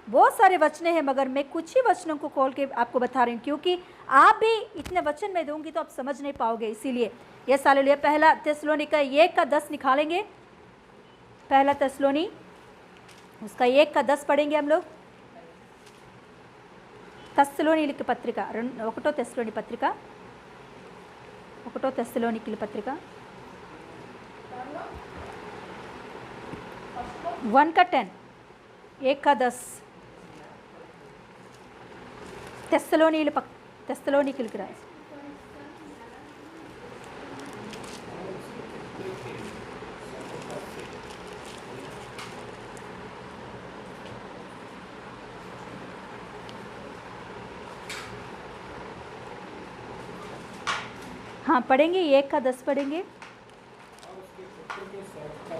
बहुत सारे वचने हैं मगर मैं कुछ ही वचनों को खोल के आपको बता रही हूँ, क्योंकि आप भी इतने वचन में दूंगी तो आप समझ नहीं पाओगे, इसीलिए। Yes hallelujah. पहला थिस्सलुनीका 1:10 निकालेंगे। पहला थिस्सलुनी उसका 1:10 पढ़ेंगे हम लोग। थिस्सलुनीकी पत्रिका, 1 थिस्सलुनी पत्रिका, 1 थिस्सलुनीकी पत्रिका 1:10, 1:10 थिस्सलुनीकी राय। हाँ पढ़ेंगे, 1:10 पढ़ेंगे।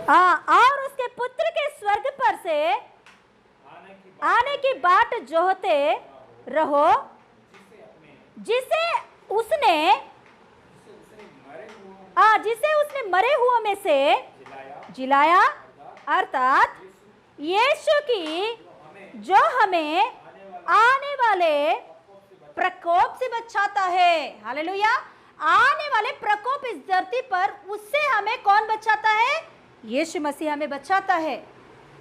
और उसके पुत्र के स्वर्ग पर से आने की बाट जोहते रहो, जिसे उसने मरे हुओं में से जिलाया, अर्थात यीशु की, जो हमें आने वाले प्रकोप से बचाता है। हालेलुया। आने वाले प्रकोप इस धरती पर, उससे हमें कौन बचाता है? यीशु मसीह हमें बचाता है।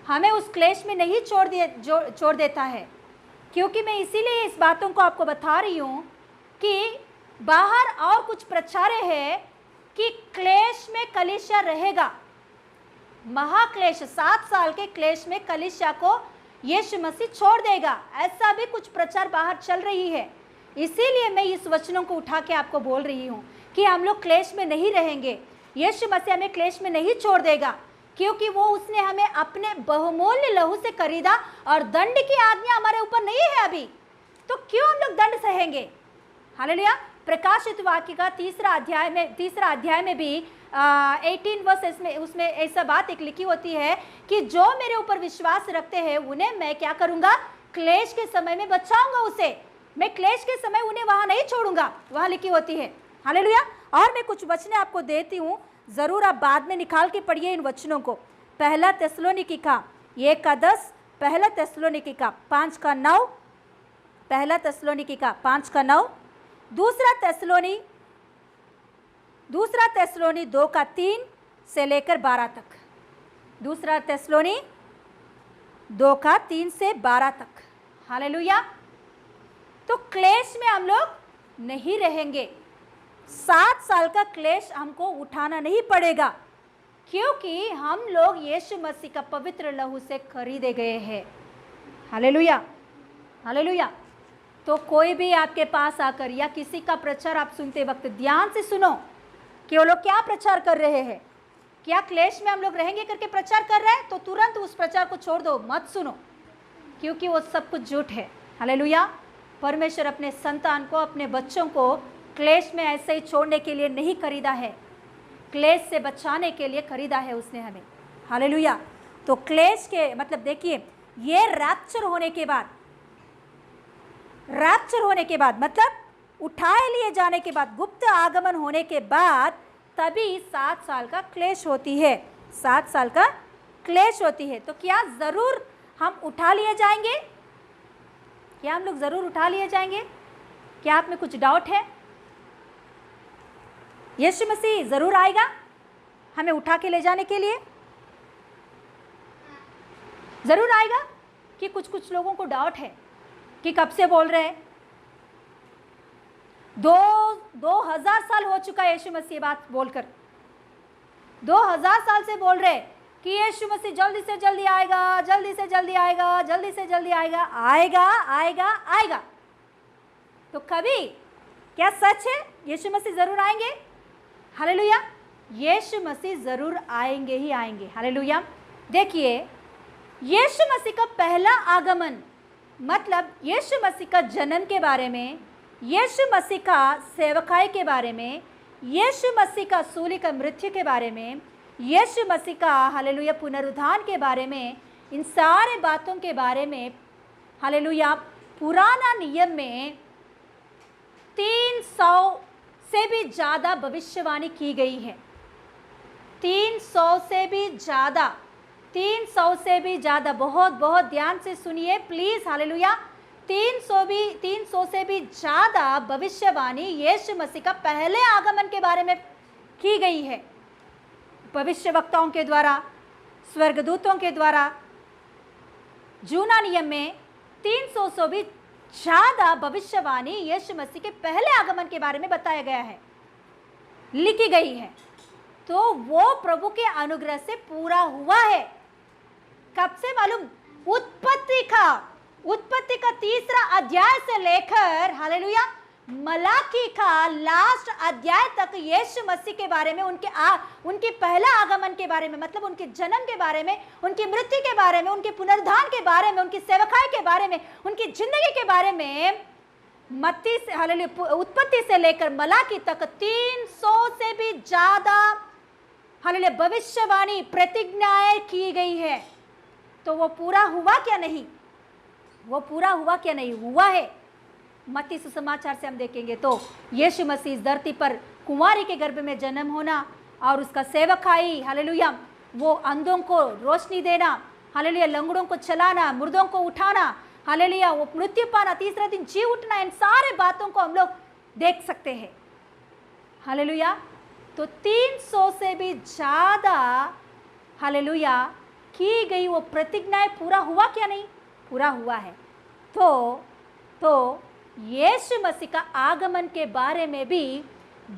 हमें उस क्लेश में नहीं छोड़ देता है। क्योंकि मैं इसीलिए इस बातों को आपको बता रही हूँ कि बाहर और कुछ प्रचार है कि क्लेश में कलीसिया रहेगा, महाक्लेश, 7 साल के क्लेश में कलीसिया को यीशु मसीह छोड़ देगा, ऐसा भी कुछ प्रचार बाहर चल रही है। इसीलिए मैं इस वचनों को उठा के आपको बोल रही हूँ कि हम लोग क्लेश में नहीं रहेंगे। यीशु मसीह हमें क्लेश में नहीं छोड़ देगा, क्योंकि वो उसने हमें अपने बहुमूल्य लहू से खरीदा और दंड की आज्ञा हमारे ऊपर नहीं है अभी, तो क्यों हम लोग दंड सहेंगे? हालेलुया। प्रकाशित वाक्य का 3 अध्याय में भी 18 वर्स में उसमें ऐसा बात एक लिखी होती है कि जो मेरे ऊपर विश्वास रखते हैं उन्हें मैं क्या करूंगा? क्लेश के समय में बचाऊंगा उसे। मैं क्लेश के समय उन्हें वहां नहीं छोड़ूंगा, वहां लिखी होती है। हालेलुया। और मैं कुछ वचने आपको देती हूँ, जरूर आप बाद में निकाल के पढ़िए इन वचनों को। पहला थिस्सलुनीकी का 1:10, पहला थिस्सलुनीकी का 5:9, पहला थिस्सलुनीकी का 5:9, दूसरा थिस्सलुनी 2:3 से लेकर 12 तक, दूसरा थिस्सलुनी 2:3 से 12 तक। हालेलुया। तो क्लेश में हम लोग नहीं रहेंगे। 7 साल का क्लेश हमको उठाना नहीं पड़ेगा, क्योंकि हम लोग यीशु मसीह का पवित्र लहू से खरीदे गए हैं। Hallelujah, hallelujah. तो कोई भी आपके पास आकर या किसी का प्रचार आप सुनते वक्त ध्यान से सुनो कि वो लोग क्या प्रचार कर रहे हैं। क्या क्लेश में हम लोग रहेंगे करके प्रचार कर रहे हैं, तो तुरंत उस प्रचार को छोड़ दो, मत सुनो, क्योंकि वो सब कुछ झूठ है। हालेलुया। परमेश्वर अपने संतान को, अपने बच्चों को क्लेश में ऐसे ही छोड़ने के लिए नहीं खरीदा है, क्लेश से बचाने के लिए खरीदा है उसने हमें। हालेलुया। तो क्लेश के मतलब देखिए, ये रैप्चर होने के बाद मतलब उठाए लिए जाने के बाद, गुप्त आगमन होने के बाद, तभी 7 साल का क्लेश होती है, 7 साल का क्लेश होती है। तो क्या ज़रूर हम उठा लिए जाएंगे? क्या हम लोग ज़रूर उठा लिए जाएंगे? क्या आप में कुछ डाउट है? यीशु मसीह ज़रूर आएगा हमें उठा के ले जाने के लिए, ज़रूर आएगा? कि कुछ लोगों को डाउट है कि कब से बोल रहे हैं, 2000 साल हो चुका है यीशु मसीह बात बोलकर, 2000 साल से बोल रहे कि यीशु मसीह जल्दी से जल्दी आएगा, जल्दी से जल्दी आएगा, जल्दी से जल्दी आएगा, आएगा आएगा आएगा। तो कभी क्या सच है यीशु मसीह ज़रूर आएंगे? हालेलुया। यीशु मसीह ज़रूर आएंगे ही आएंगे। हालेलुया। देखिए, यीशु मसीह का पहला आगमन मतलब यीशु मसीह का जन्म के बारे में, यीशु मसीह का सेवकाई के बारे में, यीशु मसीह का सूली का मृत्यु के बारे में, यीशु मसीह का हालेलुया पुनरुत्थान के बारे में, इन सारे बातों के बारे में हालेलुया पुराना नियम में 300 से भी ज़्यादा भविष्यवाणी की गई है। 300 से भी ज़्यादा, 300 से भी ज़्यादा, बहुत बहुत ध्यान से सुनिए प्लीज़ हालेलुया। 300 से भी ज़्यादा भविष्यवाणी यीशु मसीह का पहले आगमन के बारे में की गई है, भविष्यवक्ताओं के द्वारा, स्वर्गदूतों के द्वारा। जूना नियम में 300 से भी ज़्यादा भविष्यवाणी यीशु मसीह के पहले आगमन के बारे में बताया गया है, लिखी गई है। तो वो प्रभु के अनुग्रह से पूरा हुआ है। कब से मालूम? उत्पत्ति का 3रा अध्याय से लेकर हालेलुया मलाकी का लास्ट अध्याय तक यीशु मसीह के बारे में, उनके पहला आगमन के बारे में, मतलब उनके जन्म के बारे में, उनकी मृत्यु के बारे में, उनके पुनरुत्थान के बारे में, उनकी सेवकाई के बारे में, उनकी जिंदगी के बारे में मत्ती से हालेलुया उत्पत्ति से लेकर मलाकी तक 300 से भी ज्यादा हालेलुया भविष्यवाणी प्रतिज्ञाएं की गई है। तो वो पूरा हुआ क्या नहीं? वो पूरा हुआ क्या नहीं? हुआ है। मत्ती सुसमाचार से हम देखेंगे तो यीशु मसीह इस धरती पर कुंवारी के गर्भ में जन्म होना और उसका सेवकाई हालेलुया, वो अंधों को रोशनी देना, हालेलुया लंगड़ों को चलाना, मुर्दों को उठाना, हालेलुया वो मृत्यु पाना, 3रा दिन जी उठना, इन सारे बातों को हम लोग देख सकते हैं हालेलुया। तो 300 से भी ज़्यादा हालेलुया की गई वो प्रतिज्ञाएं पूरा हुआ क्या नहीं? पूरा हुआ है। तो यीशु मसीह का आगमन के बारे में भी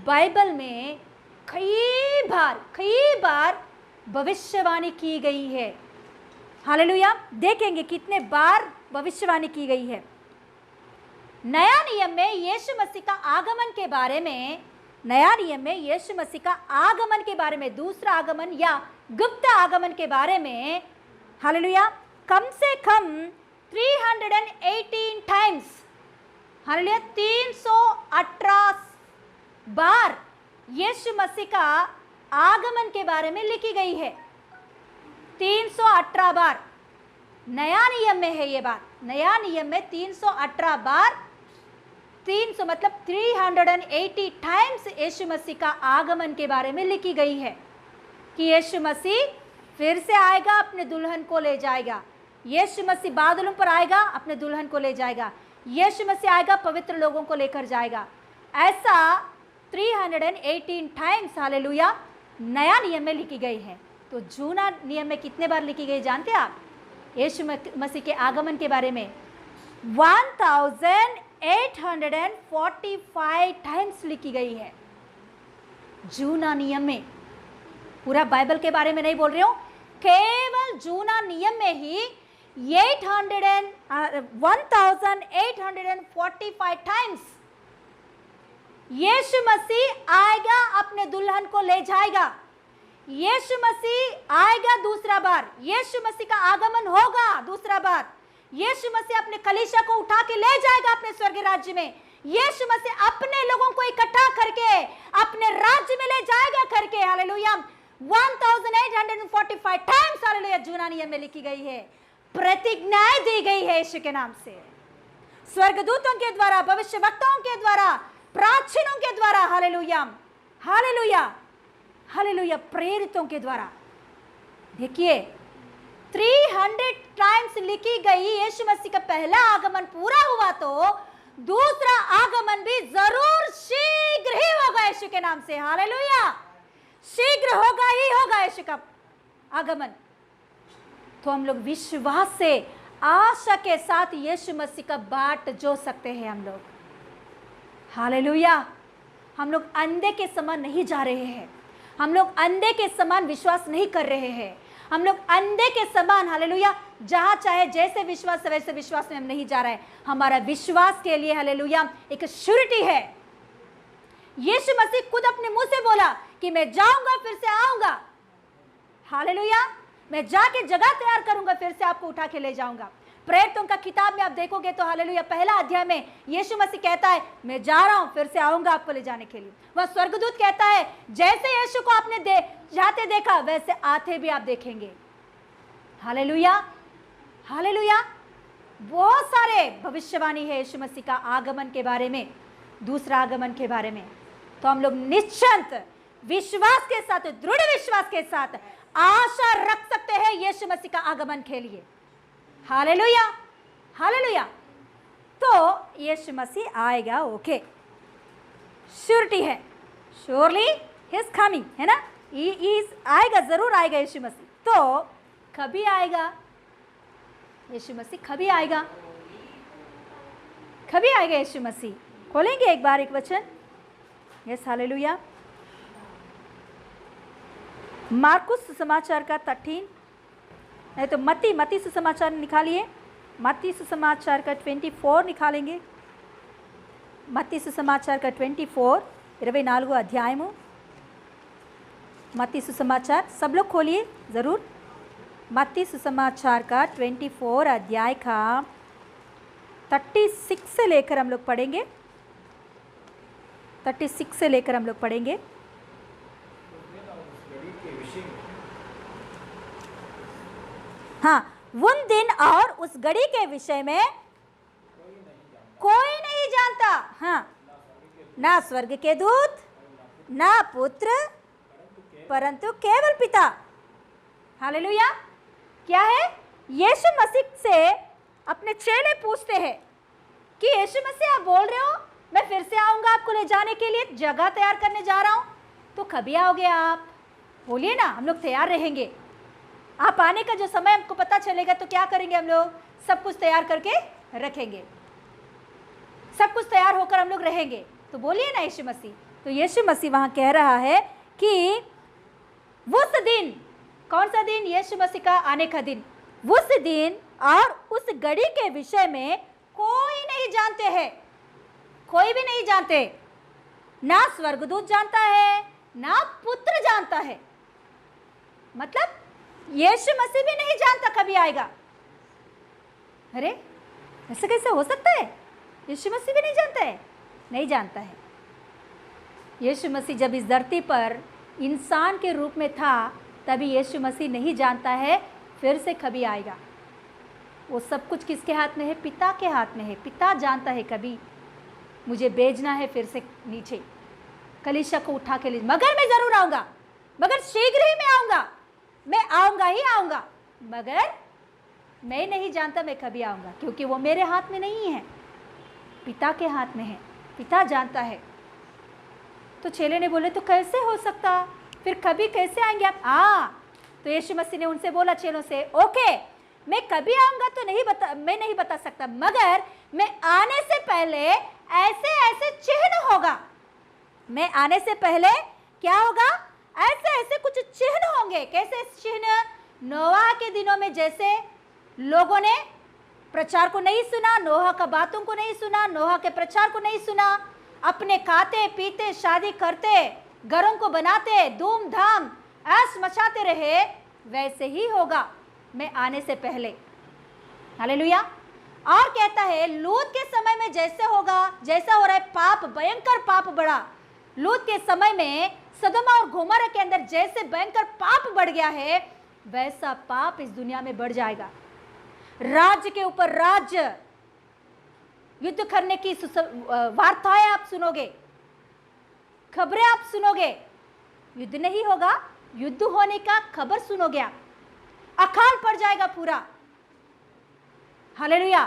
बाइबल में कई बार भविष्यवाणी की गई है हालेलुया। देखेंगे कितने बार भविष्यवाणी की गई है। नया नियम में यीशु मसीह का आगमन के बारे में, नया नियम में यीशु मसीह का आगमन के बारे में, दूसरा आगमन या गुप्त आगमन के बारे में हालेलुया कम से कम 318 टाइम्स हालेलुया 318 बार यीशु मसीह का आगमन के बारे में लिखी गई है। 318 बार नया नियम में है ये बात। नया नियम में 318 बार, 300 मतलब 380 टाइम्स यीशु मसीह का आगमन के बारे में लिखी गई है कि यीशु मसीह फिर से आएगा, अपने दुल्हन को ले जाएगा। यीशु मसीह बादलों पर आएगा, अपने दुल्हन को ले जाएगा। यीशु मसीह आएगा, पवित्र लोगों को लेकर जाएगा। ऐसा 318 टाइम्स हालेलुया नया नियम में लिखी गई है। तो जूना नियम में कितने बार लिखी गई जानते हैं आप? यीशु मसीह के आगमन के बारे में 1845 टाइम्स लिखी गई है जूना नियम में। पूरा बाइबल के बारे में नहीं बोल रही हूं, केवल जूना नियम में ही 1845 टाइम्स यीशु मसीह आएगा, अपने दुल्हन को ले जाएगा। यीशु मसीह आएगा दूसरा बार, यीशु मसीह का आगमन होगा दूसरा बार। यीशु मसीह अपने कलीसिया को उठा के ले जाएगा अपने स्वर्गीय राज्य में। यीशु मसीह अपने लोगों को इकट्ठा करके अपने राज्य में ले जाएगा करके हालेलुया 1845 टाइम्स हालेलुया जूना नियम में लिखी गई है, प्रतिज्ञाएं दी गई है यीशु के नाम से, स्वर्गदूतों के द्वारा, भविष्यवक्ताओं के द्वारा, प्राचीनों के द्वारा हालेलुया हालेलुया हालेलुया प्रेरितों के द्वारा। देखिए 300 टाइम्स लिखी गई यीशु मसीह का पहला आगमन पूरा हुआ तो दूसरा आगमन भी जरूर शीघ्र ही होगा यीशु के नाम से हालेलुया। शीघ्र होगा ही होगा यीशु का आगमन। तो हम लोग विश्वास से आशा के साथ यीशु मसीह का बाट जो सकते हैं हम लोग हालेलुया। हम लोग अंधे के समान नहीं जा रहे हैं, हम लोग अंधे के समान विश्वास नहीं कर रहे हैं, हम लोग अंधे के समान हालेलुया जहां चाहे जैसे विश्वास वैसे विश्वास में हम नहीं जा रहे हैं। हमारा विश्वास के लिए हालेलुया एक श्योरिटी है। यीशु मसीह खुद अपने मुंह से बोला कि मैं जाऊंगा फिर से आऊंगा हालेलुया, मैं जाके जगह तैयार करूंगा फिर से आपको उठा के ले जाऊंगा। प्रेरितों का किताब में आप देखोगे तो हालेलुया पहला अध्याय में यीशु मसीह कहता है मैं जा रहा हूं, फिर से आऊंगा आपको ले जाने के लिए। वह स्वर्गदूत कहता है जैसे यीशु को आपने जाते देखा वैसे आते भी आप देखेंगे। Hallelujah hallelujah. बहुत सारे भविष्यवाणी है यीशु मसीह का आगमन के बारे में, दूसरा आगमन के बारे में। तो हम लोग निश्चिंत विश्वास के साथ, दृढ़ विश्वास के साथ आशा रख सकते हैं यीशु मसीह का आगमन के लिए। Hallelujah hallelujah. तो यीशु मसीह आएगा, ओके, श्योरिटी है, श्योरली ही इज कमिंग, है ना, आएगा, जरूर आएगा यीशु मसीह। तो कभी आएगा यीशु मसीह, कभी आएगा, कभी आएगा यीशु मसीह। खोलेंगे एक बार एक वचन, यस हालेलुया। मार्कुस सुसमाचार का 13, नहीं तो मत्ती सुसमाचार निकालिए, मत्ती सुसमाचार का 24 निकालेंगे। मत्ती सुसमाचार का 24 24 अध्यायము मत्ती सुसमाचार, सब लोग खोलिए ज़रूर। मत्ती सुसमाचार का 24 अध्याय का 36 से लेकर हम लोग पढ़ेंगे, 36 से लेकर हम लोग पढ़ेंगे। हाँ, उन दिन और उस घड़ी के विषय में कोई नहीं जानता, हाँ, ना स्वर्ग के दूत, ना पुत्र, परंतु केवल पिता। हालेलुया। क्या है? यीशु मसीह से अपने चेले पूछते हैं कि यीशु मसीह आप बोल रहे हो मैं फिर से आऊंगा आपको ले जाने के लिए, जगह तैयार करने जा रहा हूं, तो कभी आओगे आप? बोलिए ना, हम लोग तैयार रहेंगे। आप आने का जो समय हमको पता चलेगा तो क्या करेंगे हम लोग? सब कुछ तैयार करके रखेंगे, सब कुछ तैयार होकर हम लोग रहेंगे। तो बोलिए ना यीशु मसीह। तो यीशु मसीह वहां कह रहा है कि उस दिन, कौन सा दिन? यीशु मसीह का आने का दिन। उस दिन और उस घड़ी के विषय में कोई नहीं जानते हैं, कोई भी नहीं जानते, ना स्वर्गदूत जानता है, ना पुत्र जानता है। मतलब यीशु मसीह भी नहीं जानता कभी आएगा। अरे ऐसा कैसे हो सकता है? यीशु मसीह भी नहीं जानता है? नहीं जानता है। यीशु मसीह जब इस धरती पर इंसान के रूप में था तभी यीशु मसीह नहीं जानता है फिर से कभी आएगा। वो सब कुछ किसके हाथ में है? पिता के हाथ में है। पिता जानता है कभी मुझे भेजना है फिर से नीचे, कलीसिया को उठा के ले, मगर मैं जरूर आऊँगा, मगर शीघ्र ही मैं आऊँगा, मैं आऊँगा ही आऊँगा, मगर मैं नहीं जानता मैं कभी आऊँगा, क्योंकि वो मेरे हाथ में नहीं है, पिता के हाथ में है। पिता जानता है। तो चेले ने बोले तो कैसे हो सकता, फिर कभी कैसे आएंगे आप? तो यीशु मसीह ने उनसे बोला, चेलों से, ओके मैं कभी आऊँगा तो मैं नहीं बता सकता, मगर मैं आने से पहले ऐसे ऐसे चिन्ह होगा। मैं आने से पहले क्या होगा? ऐसे ऐसे कुछ चिन्ह होंगे। कैसे चिन्ह? नोहा के दिनों में जैसे लोगों ने प्रचार को नहीं सुना, नोहा का बातों को नहीं सुना, नोहा के प्रचार को नहीं सुना, अपने खाते पीते शादी करते घरों को बनाते धूमधाम ऐश मचाते रहे, वैसे ही होगा मैं आने से पहले। हालेलुया। और कहता है लूत के समय में जैसे होगा, जैसा हो रहा है पाप, भयंकर पाप बढ़ा। लूत के समय में सदोम और गोमोरा के अंदर जैसे भयंकर पाप बढ़ गया है, वैसा पाप इस दुनिया में बढ़ जाएगा। राज्य के ऊपर राज्य, युद्ध करने की वार्ताएं आप सुनोगे, खबरें आप सुनोगे। युद्ध नहीं होगा, युद्ध होने का खबर सुनोगे आप। अकाल पड़ जाएगा पूरा। हालेलुया।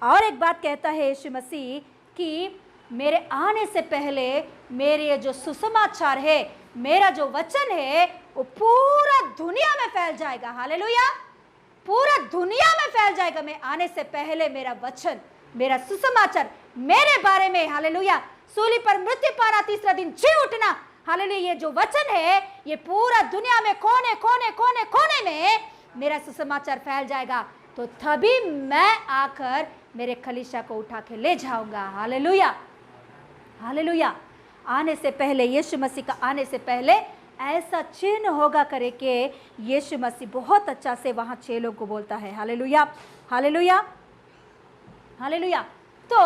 और एक बात कहता है यीशु मसीह कि मेरे आने से पहले मेरे जो सुसमाचार है, मेरा जो वचन है, वो पूरा दुनिया में फैल जाएगा। हालेलुया। पूरा दुनिया में फैल जाएगा। मैं आने से पहले मेरा वचन, मेरा सुसमाचार मेरे बारे में, हालेलुया, सूली पर मृत्यु पाना, तीसरा दिन जी उठना, हालेलुया, ये जो वचन है ये पूरा दुनिया में कोने कोने कोने कोने में मेरा सुसमाचार फैल जाएगा। तो तभी मैं आकर मेरे कलीसिया को उठा के ले जाऊंगा। Hallelujah hallelujah. आने से पहले, यीशु मसीह का आने से पहले ऐसा चिन्ह होगा करे के यीशु मसीह बहुत अच्छा से वहाँ चेलों को बोलता है। Hallelujah hallelujah. हालेलुया। तो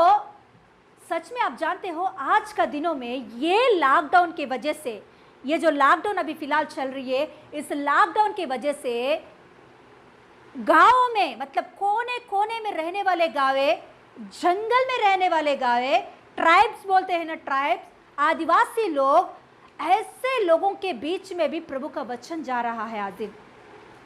सच में आप जानते हो आज का दिनों में ये लॉकडाउन की वजह से, ये जो लॉकडाउन अभी फिलहाल चल रही है, इस लॉकडाउन की वजह से गाँव में, मतलब कोने कोने में रहने वाले गाँवे, जंगल में रहने वाले गाँवे, ट्राइब्स बोलते हैं ना, ट्राइब्स, आदिवासी लोग, ऐसे लोगों के बीच में भी प्रभु का वचन जा रहा है। आज दिन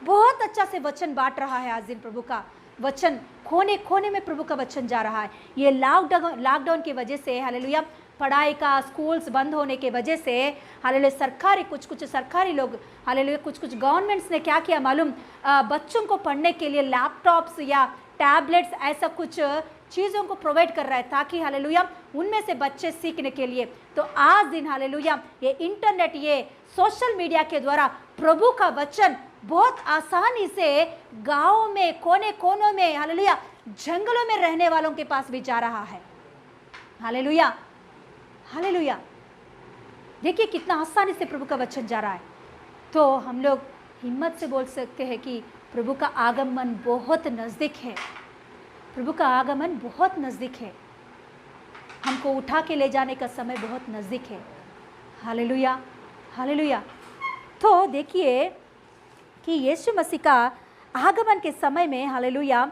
बहुत अच्छा से वचन बांट रहा है। आज दिन प्रभु का वचन कोने कोने में प्रभु का वचन जा रहा है। ये लॉकडाउन की वजह से, हालेलुया, पढ़ाई का, स्कूल्स बंद होने के वजह से, हालेलुया, सरकारी कुछ सरकारी लोग, हालेलुया, कुछ गवर्नमेंट्स ने क्या किया मालूम, बच्चों को पढ़ने के लिए लैपटॉप्स या टैबलेट्स, ऐसा कुछ चीज़ों को प्रोवाइड कर रहा है, ताकि हालेलुया उनमें से बच्चे सीखने के लिए। तो आज दिन हालेलुया ये इंटरनेट, ये सोशल मीडिया के द्वारा प्रभु का वचन बहुत आसानी से गाँव में, कोने कोनों में, हालेलुया, जंगलों में रहने वालों के पास भी जा रहा है। Hallelujah, hallelujah. देखिए कितना आसानी से प्रभु का वचन जा रहा है। तो हम लोग हिम्मत से बोल सकते हैं कि प्रभु का आगमन बहुत नज़दीक है। प्रभु का आगमन बहुत नज़दीक है। हमको उठा के ले जाने का समय बहुत नज़दीक है। Hallelujah, hallelujah. तो देखिए कि यीशु मसीह का आगमन के समय में, हालेलुया,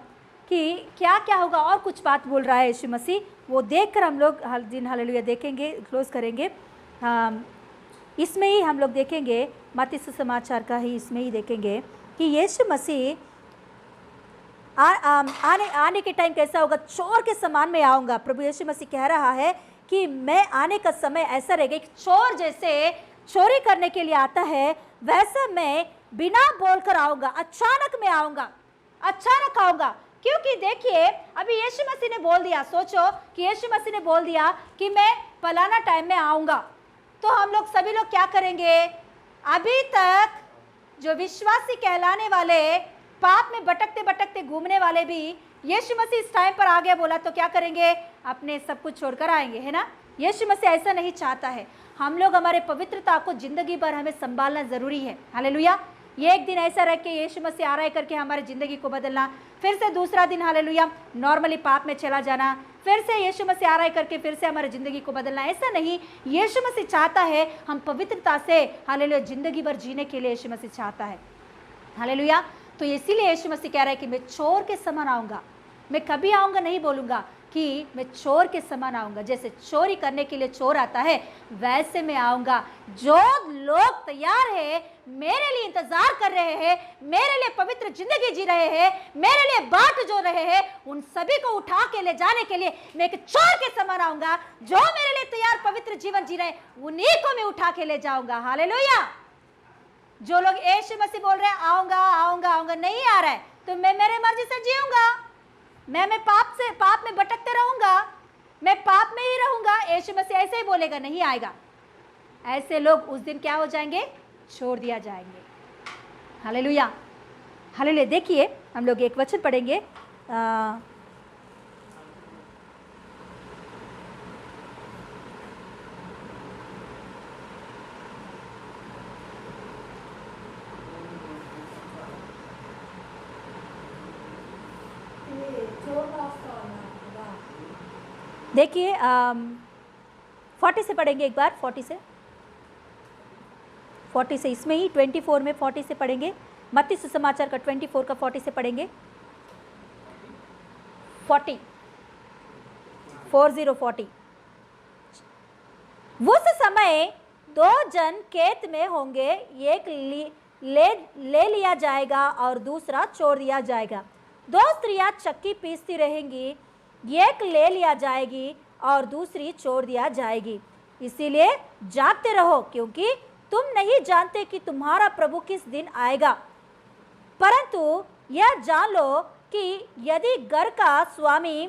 कि क्या क्या होगा, और कुछ बात बोल रहा है यीशु मसीह, वो देखकर हम लोग हर दिन हालेलुया देखेंगे, क्लोज करेंगे। इसमें ही हम लोग देखेंगे, मत्ती सुसमाचार का ही इसमें ही देखेंगे कि यीशु मसीह आने के टाइम कैसा होगा। चोर के समान में आऊँगा। प्रभु यीशु मसीह कह रहा है कि मैं आने का समय ऐसा रहेगा कि चोर जैसे चोरी करने के लिए आता है, वैसा मैं बिना बोलकर आऊँगा, अचानक में आऊँगा, अचानक आऊँगा। क्योंकि देखिए अभी यीशु मसीह ने बोल दिया, सोचो कि यीशु मसीह ने बोल दिया कि मैं फलाना टाइम में आऊँगा, तो हम लोग सभी लोग क्या करेंगे? अभी तक जो विश्वासी कहलाने वाले, पाप में भटकते भटकते घूमने वाले भी यीशु मसीह इस टाइम पर आ गया बोला तो क्या करेंगे? अपने सब कुछ छोड़कर आएंगे, है ना। यीशु मसीह ऐसा नहीं चाहता है। हम लोग हमारे पवित्रता को जिंदगी भर हमें संभालना ज़रूरी है। हालेलुया। ये एक दिन ऐसा रख के यीशु मसीह आ रहा है करके हमारी ज़िंदगी को बदलना, फिर से दूसरा दिन हालेलुया नॉर्मली पाप में चला जाना, फिर से यीशु मसीह आ रहा है करके फिर से हमारी ज़िंदगी को बदलना, ऐसा नहीं। यीशु मसीह चाहता है हम पवित्रता से हालेलुया ज़िंदगी भर जीने के लिए यीशु मसीह चाहता है। हालेलुया। तो इसीलिए यीशु मसीह कह रहा है कि मैं चोर के समान आऊँगा। मैं कभी आऊँगा नहीं बोलूँगा कि मैं चोर के समान आऊँगा। जैसे चोरी करने के लिए चोर आता है, वैसे मैं आऊँगा। जो लोग तैयार है, मेरे लिए इंतजार कर रहे हैं, मेरे लिए पवित्र जिंदगी जी रहे हैं, मेरे लिए बाट जो रहे हैं, उन सभी को उठा के ले जाने के लिए मैं एक चोर के समान आऊँगा। जो मेरे लिए तैयार पवित्र जीवन जी रहे हैं, उन्हीं को मैं उठा के ले जाऊँगा। हालेलुया। जो लोग यीशु मसीह बोल रहे हैं आऊँगा आऊँगा आऊँगा, नहीं आ रहा है, तो मैं मेरे मर्जी से जीऊँगा। मैं पाप में भटकते रहूँगा, मैं पाप में ही रहूँगा। यीशु मसीह ऐसे ही बोलेगा, नहीं आएगा। ऐसे लोग उस दिन क्या हो जाएंगे? छोड़ दिया जाएंगे। Hallelujah, hallelujah. देखिए हम लोग एक वचन पढ़ेंगे, देखिए 40 से पढ़ेंगे एक बार, 40 से इसमें ही 24 में 40 से पढ़ेंगे। मत्ती सुसमाचार का 24 का 40 से पढ़ेंगे। 40 उस समय 2 जन खेत में होंगे, एक ले लिया जाएगा और दूसरा छोड़ दिया जाएगा। 2 स्त्रियां चक्की पीसती रहेंगी, एक ले लिया जाएगी और दूसरी छोड़ दिया जाएगी। इसीलिए जागते रहो, क्योंकि तुम नहीं जानते कि तुम्हारा प्रभु किस दिन आएगा। परंतु यह जान लो कि यदि घर का स्वामी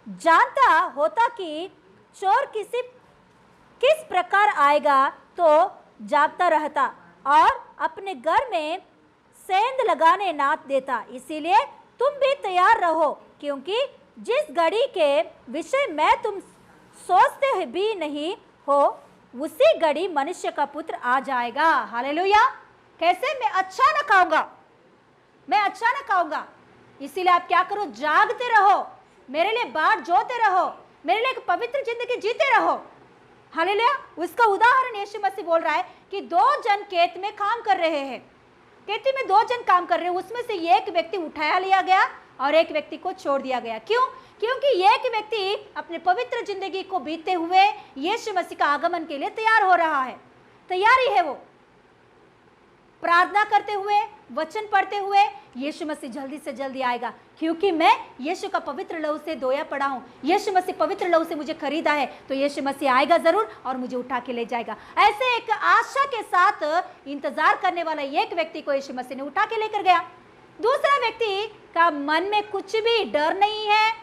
जानता होता कि चोर किस प्रकार आएगा, तो जागता रहता और अपने घर में सेंध लगाने ना देता। इसीलिए तुम भी तैयार रहो, क्योंकि जिस घड़ी के विषय में तुम सोचते भी नहीं हो, उसी घड़ी मनुष्य का पुत्र आ जाएगा। हालेलुया। कैसे? मैं अचानक आऊँगा, मैं अचानक आऊँगा। इसीलिए आप क्या करो? जागते रहो, मेरे लिए बाट जोते रहो, मेरे लिए एक पवित्र जिंदगी जीते रहो। हालेलुया। उसका उदाहरण यीशु मसीह बोल रहा है कि 2 जन खेत में काम कर रहे हैं, खेती में 2 जन काम कर रहे हैं, उसमें से एक व्यक्ति उठाया लिया गया और एक व्यक्ति को छोड़ दिया गया। क्यों? क्योंकि एक व्यक्ति अपने पवित्र जिंदगी को बीतते हुए यीशु मसीह का आगमन के लिए तैयार हो रहा है, तैयारी है, वो प्रार्थना करते हुए, वचन पढ़ते हुए, यीशु मसीह जल्दी से जल्दी आएगा, क्योंकि मैं यीशु का पवित्र लहू से धोया पड़ा हूं, यीशु मसीह पवित्र लहू से मुझे खरीदा है, तो यीशु मसीह आएगा जरूर और मुझे उठा के ले जाएगा। ऐसे एक आशा के साथ इंतजार करने वाला एक व्यक्ति को यीशु मसीह ने उठा के लेकर गया। दूसरा व्यक्ति का मन में कुछ भी डर नहीं है,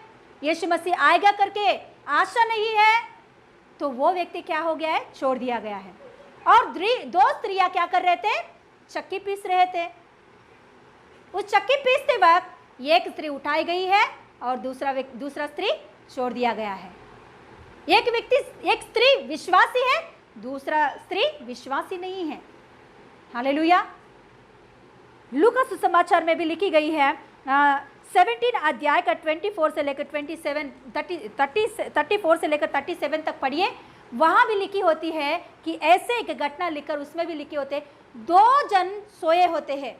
यीशु मसीह आएगा करके आशा नहीं है, तो वो व्यक्ति क्या हो गया है? छोड़ दिया गया है। और 2 स्त्रियां क्या कर रहे थे? चक्की पीस रहे थे। उस चक्की पीसते वक्त एक स्त्री उठाई गई है और दूसरा स्त्री छोड़ दिया गया है। एक स्त्री विश्वासी है, दूसरा स्त्री विश्वासी नहीं है। हालेलुया। लूका सुसमाचार में भी लिखी गई है 17 अध्याय का 24 से लेकर 34 से लेकर 37 तक पढ़िए। वहाँ भी लिखी होती है कि ऐसे एक घटना लिखकर उसमें भी लिखे होते 2 जन सोए होते हैं,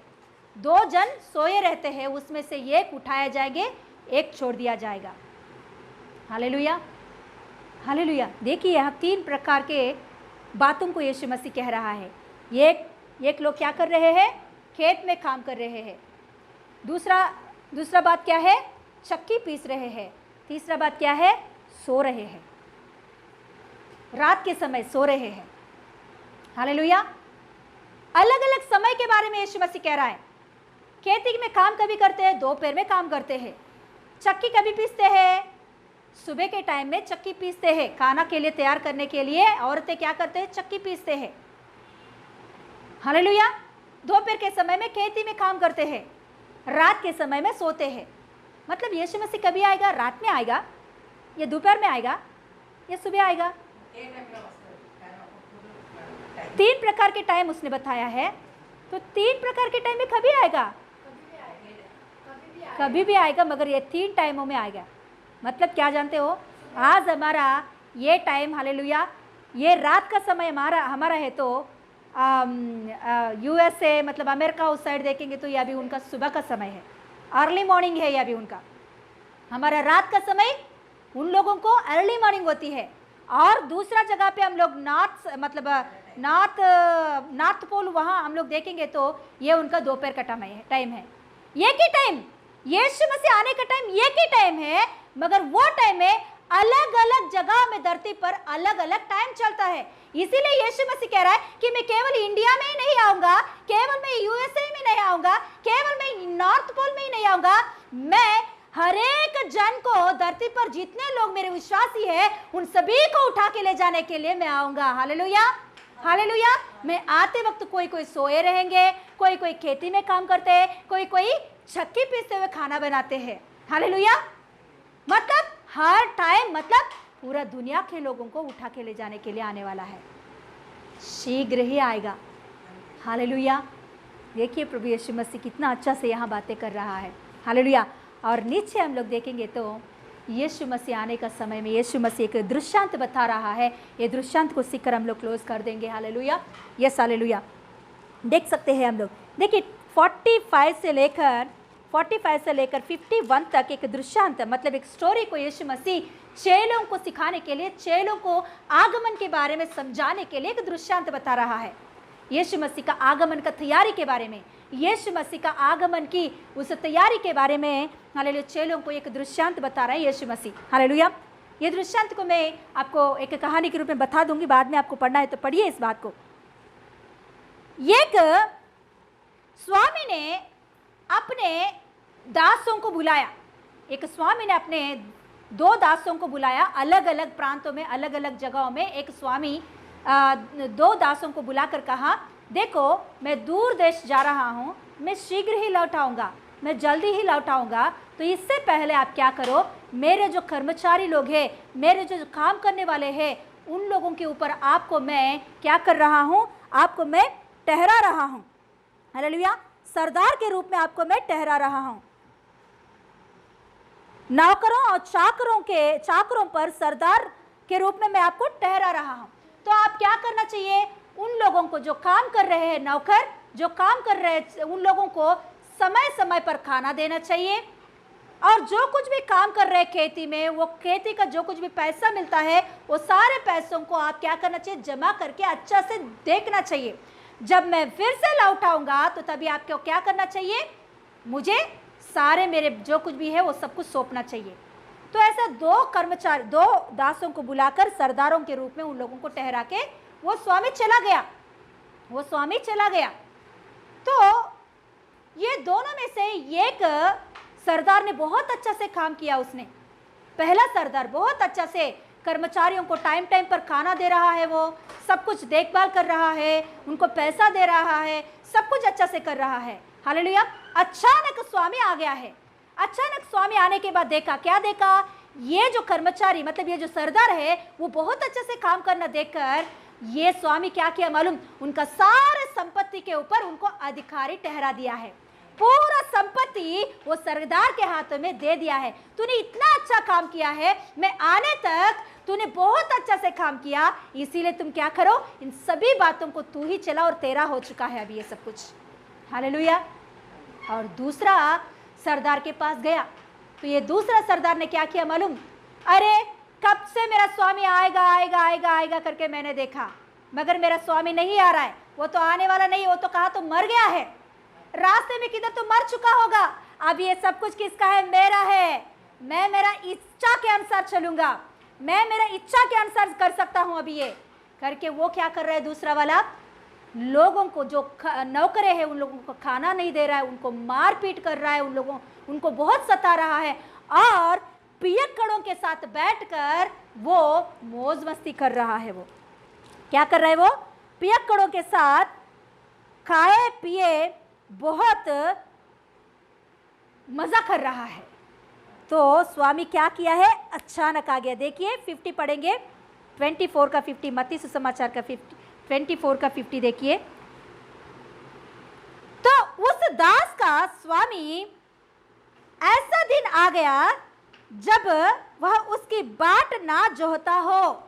2 जन सोए रहते हैं, उसमें से एक उठाया जाएंगे, एक छोड़ दिया जाएगा। Hallelujah, hallelujah. देखिए यहाँ 3 प्रकार के बातों को यीशु मसीह कह रहा है। एक लोग क्या कर रहे हैं? खेत में काम कर रहे हैं। दूसरा बात क्या है? चक्की पीस रहे हैं। तीसरा बात क्या है? सो रहे हैं, रात के समय सो रहे हैं। हालेलुया। अलग अलग समय के बारे में यीशु मसीह कह रहा है। खेती में काम कभी करते हैं, दोपहर में काम करते हैं, चक्की कभी पीसते हैं, सुबह के टाइम में चक्की पीसते हैं, खाना के लिए तैयार करने के लिए औरतें क्या करते हैं? चक्की पीसते हैं। हालेलुया। दोपहर के समय में खेती में काम करते हैं, रात के समय में सोते हैं। मतलब यीशु मसीह कभी आएगा? रात में आएगा, या दोपहर में आएगा, या सुबह आएगा? 3 प्रकार के टाइम उसने बताया है। तो 3 प्रकार के टाइम में कभी आएगा? कभी भी आएगा, मगर ये 3 टाइमों में आएगा। मतलब क्या जानते हो? आज हमारा ये टाइम, हालेलुया, ये रात का समय हमारा है, तो यूएसए मतलब अमेरिका उस साइड देखेंगे तो यह अभी उनका सुबह का समय है, अर्ली मॉर्निंग है यह अभी उनका। हमारा रात का समय, उन लोगों को अर्ली मॉर्निंग होती है। और दूसरा जगह पे हम लोग नॉर्थ पोल, वहाँ हम लोग देखेंगे तो ये उनका दोपहर का टाइम है। एक ही टाइम, यीशु मसीह आने का टाइम एक ही टाइम है, मगर वो टाइम में अलग अलग जगह में धरती पर अलग अलग टाइम चलता है। इसीलिए यीशु मसीह कह रहा है कि मैं केवल इंडिया में ही नहीं आऊंगा, केवल मैं यूएसए में नहीं आऊंगा, केवल मैं नॉर्थ पोल में ही नहीं आऊंगा, मैं हर एक जन को, धरती पर जितने लोग मेरे विश्वासी हैं, उन सभी को उठा के ले जाने के लिए मैं आऊंगा। Hallelujah, hallelujah. मैं आते वक्त कोई सोए रहेंगे, कोई खेती में काम करते हैं, कोई चक्की पीसते हुए खाना बनाते हैं। हालेलुया। मतलब हर टाइम, मतलब पूरा दुनिया के लोगों को उठा के ले जाने के लिए आने वाला है, शीघ्र ही आएगा। हालेलुया। देखिए प्रभु यीशु मसीह कितना अच्छा से यहाँ बातें कर रहा है। हालेलुया। और नीचे हम लोग देखेंगे तो यीशु मसीह आने का समय में यीशु मसीह एक दृष्टांत बता रहा है। ये दृष्टांत को सीखकर हम लोग क्लोज कर देंगे। Hallelujah, yes hallelujah. देख सकते हैं हम लोग, देखिए 45 से लेकर 51 तक एक दृष्टांत, मतलब एक स्टोरी को यीशु मसीह चेलों को सिखाने के लिए, चेलों को आगमन के बारे में समझाने के लिए एक दृष्टांत बता रहा है। यीशु मसीह का आगमन का तैयारी के बारे में, यीशु मसीह का आगमन की उस तैयारी के बारे में हालेलुया चेलों को एक दृष्टांत बता रहा है यीशु मसीह। हालेलुया। ये दृष्टांत को मैं आपको एक कहानी के रूप में बता दूंगी, बाद में आपको पढ़ना है तो पढ़िए इस बात को। एक स्वामी ने अपने दासों को बुलाया, एक स्वामी ने अपने 2 दासों को बुलाया, अलग अलग प्रांतों में, अलग अलग जगहों में एक स्वामी 2 दासों को बुलाकर कहा, देखो मैं दूर देश जा रहा हूँ, मैं शीघ्र ही लौट आऊँगा, मैं जल्दी ही लौट आऊँगा, तो इससे पहले आप क्या करो, मेरे जो कर्मचारी लोग हैं, मेरे जो काम करने वाले हैं, उन लोगों के ऊपर आपको मैं क्या कर रहा हूँ, आपको मैं ठहरा रहा हूँ। हालेलुया। सरदार के रूप में आपको मैं ठहरा रहा हूँ। नौकरों और चाकरों पर सरदार के रूप में मैं आपको ठहरा रहा हूं। तो आप क्या करना चाहिए, उन लोगों को जो काम कर रहे हैं, नौकर जो काम कर रहे हैं, उन लोगों को समय समय पर खाना देना चाहिए। और जो कुछ भी काम कर रहे हैं खेती में, वो खेती का जो कुछ भी पैसा मिलता है, वो सारे पैसों को आप क्या करना चाहिए, जमा करके अच्छा से देखना चाहिए। जब मैं फिर से लौट आऊंगा तो तभी आपको क्या करना चाहिए, मुझे सारे मेरे जो कुछ भी है वो सब कुछ सौंपना चाहिए। तो ऐसा दो दासों को बुलाकर सरदारों के रूप में उन लोगों को ठहरा के वो स्वामी चला गया। तो ये दोनों में से एक सरदार ने बहुत अच्छा से काम किया। उसने पहला सरदार बहुत अच्छा से कर्मचारियों को टाइम टाइम पर खाना दे रहा है, वो सब कुछ देखभाल कर रहा है, उनको पैसा दे रहा है, सब कुछ अच्छा से कर रहा है। हालेलुया। अचानक स्वामी आ गया है। अचानक स्वामी आने के बाद क्या देखा, ये जो कर्मचारी मतलब ये जो सरदार है वो बहुत अच्छे से काम करना देखकर ये स्वामी क्या किया मालूम, उनका सारे संपत्ति के ऊपर उनको अधिकारी ठहरा दिया है। पूरा संपत्ति वो सरदार के हाथों में दे दिया है। तूने इतना अच्छा काम किया है, मैं आने तक तूने बहुत अच्छा से काम किया, इसीलिए तुम क्या करो, इन सभी बातों को तू ही चला और तेरा हो चुका है अभी ये सब कुछ। हालेलुया। और दूसरा सरदार के पास गया तो ये दूसरा सरदार ने क्या किया मालूम, अरे कब से मेरा स्वामी आएगा करके मैंने देखा, मगर मेरा स्वामी नहीं आ रहा है, वो तो आने वाला नहीं, वो तो कहा तो मर गया है, रास्ते में किधर तो मर चुका होगा, अब ये सब कुछ किसका है, मेरा है, मैं मेरा इच्छा के अनुसार चलूंगा, मैं मेरा इच्छा के अनुसार कर सकता हूं अभी ये करके वो क्या कर रहा है, दूसरा वाला लोगों को जो नौकरे हैं उन लोगों को खाना नहीं दे रहा है, उनको मारपीट कर रहा है, उनको बहुत सता रहा है और पियक्कड़ों के साथ बैठकर वो मौज मस्ती कर रहा है। वो क्या कर रहा है, वो पियक्कड़ों के साथ खाए पिए बहुत मजा कर रहा है। तो स्वामी क्या किया है, अचानक आ गया। देखिए 50 पढ़ेंगे, 24 का 50, मत्ती सुसमाचार का 24 का 50 देखिए। तो उस दास का स्वामी ऐसा दिन आ गया जब वह उसकी बाट ना जोहता हो।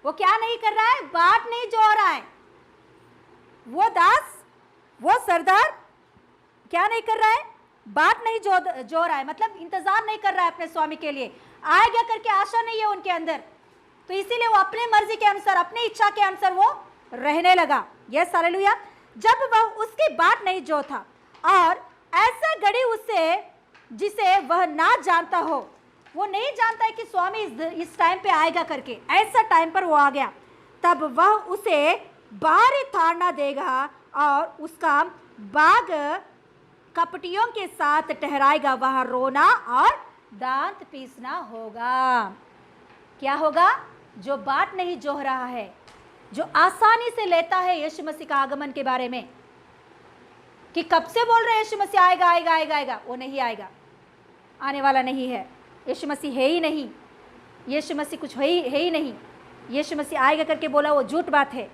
वो क्या नहीं कर रहा है, बाट नहीं जोह रहा है। वो दास, वो सरदार क्या नहीं कर रहा है, बाट नहीं जो रहा है, मतलब इंतजार नहीं कर रहा है अपने स्वामी के लिए, आएगा करके आशा नहीं है उनके अंदर। तो इसीलिए वो अपने मर्जी के अनुसार, अपनी इच्छा के अनुसार वो रहने लगा। Yes hallelujah. जब वह उसकी बाट नहीं जो था और ऐसा घड़ी उससे जिसे वह ना जानता हो, वो नहीं जानता है कि स्वामी इस टाइम पे आएगा करके, ऐसा टाइम पर वो आ गया, तब वह उसे बाहरी ताड़ना देगा और उसका बाग कपटियों के साथ ठहराएगा, वह रोना और दांत पीसना होगा। क्या होगा, जो बात नहीं जोह रहा है, जो आसानी से लेता है यीशु मसीह का आगमन के बारे में कि कब से बोल रहे हैं यीशु मसीह आएगा आएगा आएगा आएगा, वो नहीं आएगा, आने वाला नहीं है, यीशु मसीह है ही नहीं, यीशु मसीह कुछ है ही नहीं, यीशु मसीह आएगा करके बोला वो झूठ बात है।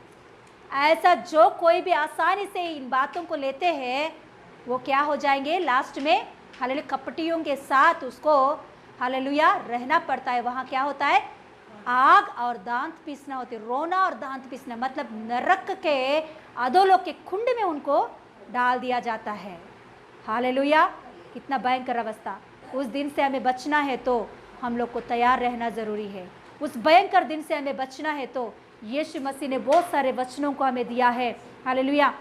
ऐसा जो कोई भी आसानी से इन बातों को लेते हैं वो क्या हो जाएंगे, लास्ट में हालेलुया कपटियों के साथ उसको हालेलुया रहना पड़ता है। वहाँ क्या होता है, आग और दांत पीसना होते, रोना और दांत पीसना, मतलब नरक के अधोलोक के कुंड में उनको डाल दिया जाता है। हालेलुया, कितना भयंकर अवस्था। उस दिन से हमें बचना है तो हम लोग को तैयार रहना ज़रूरी है। उस भयंकर दिन से हमें बचना है तो यीशु मसीह ने बहुत सारे वचनों को हमें दिया है। हालेलुया,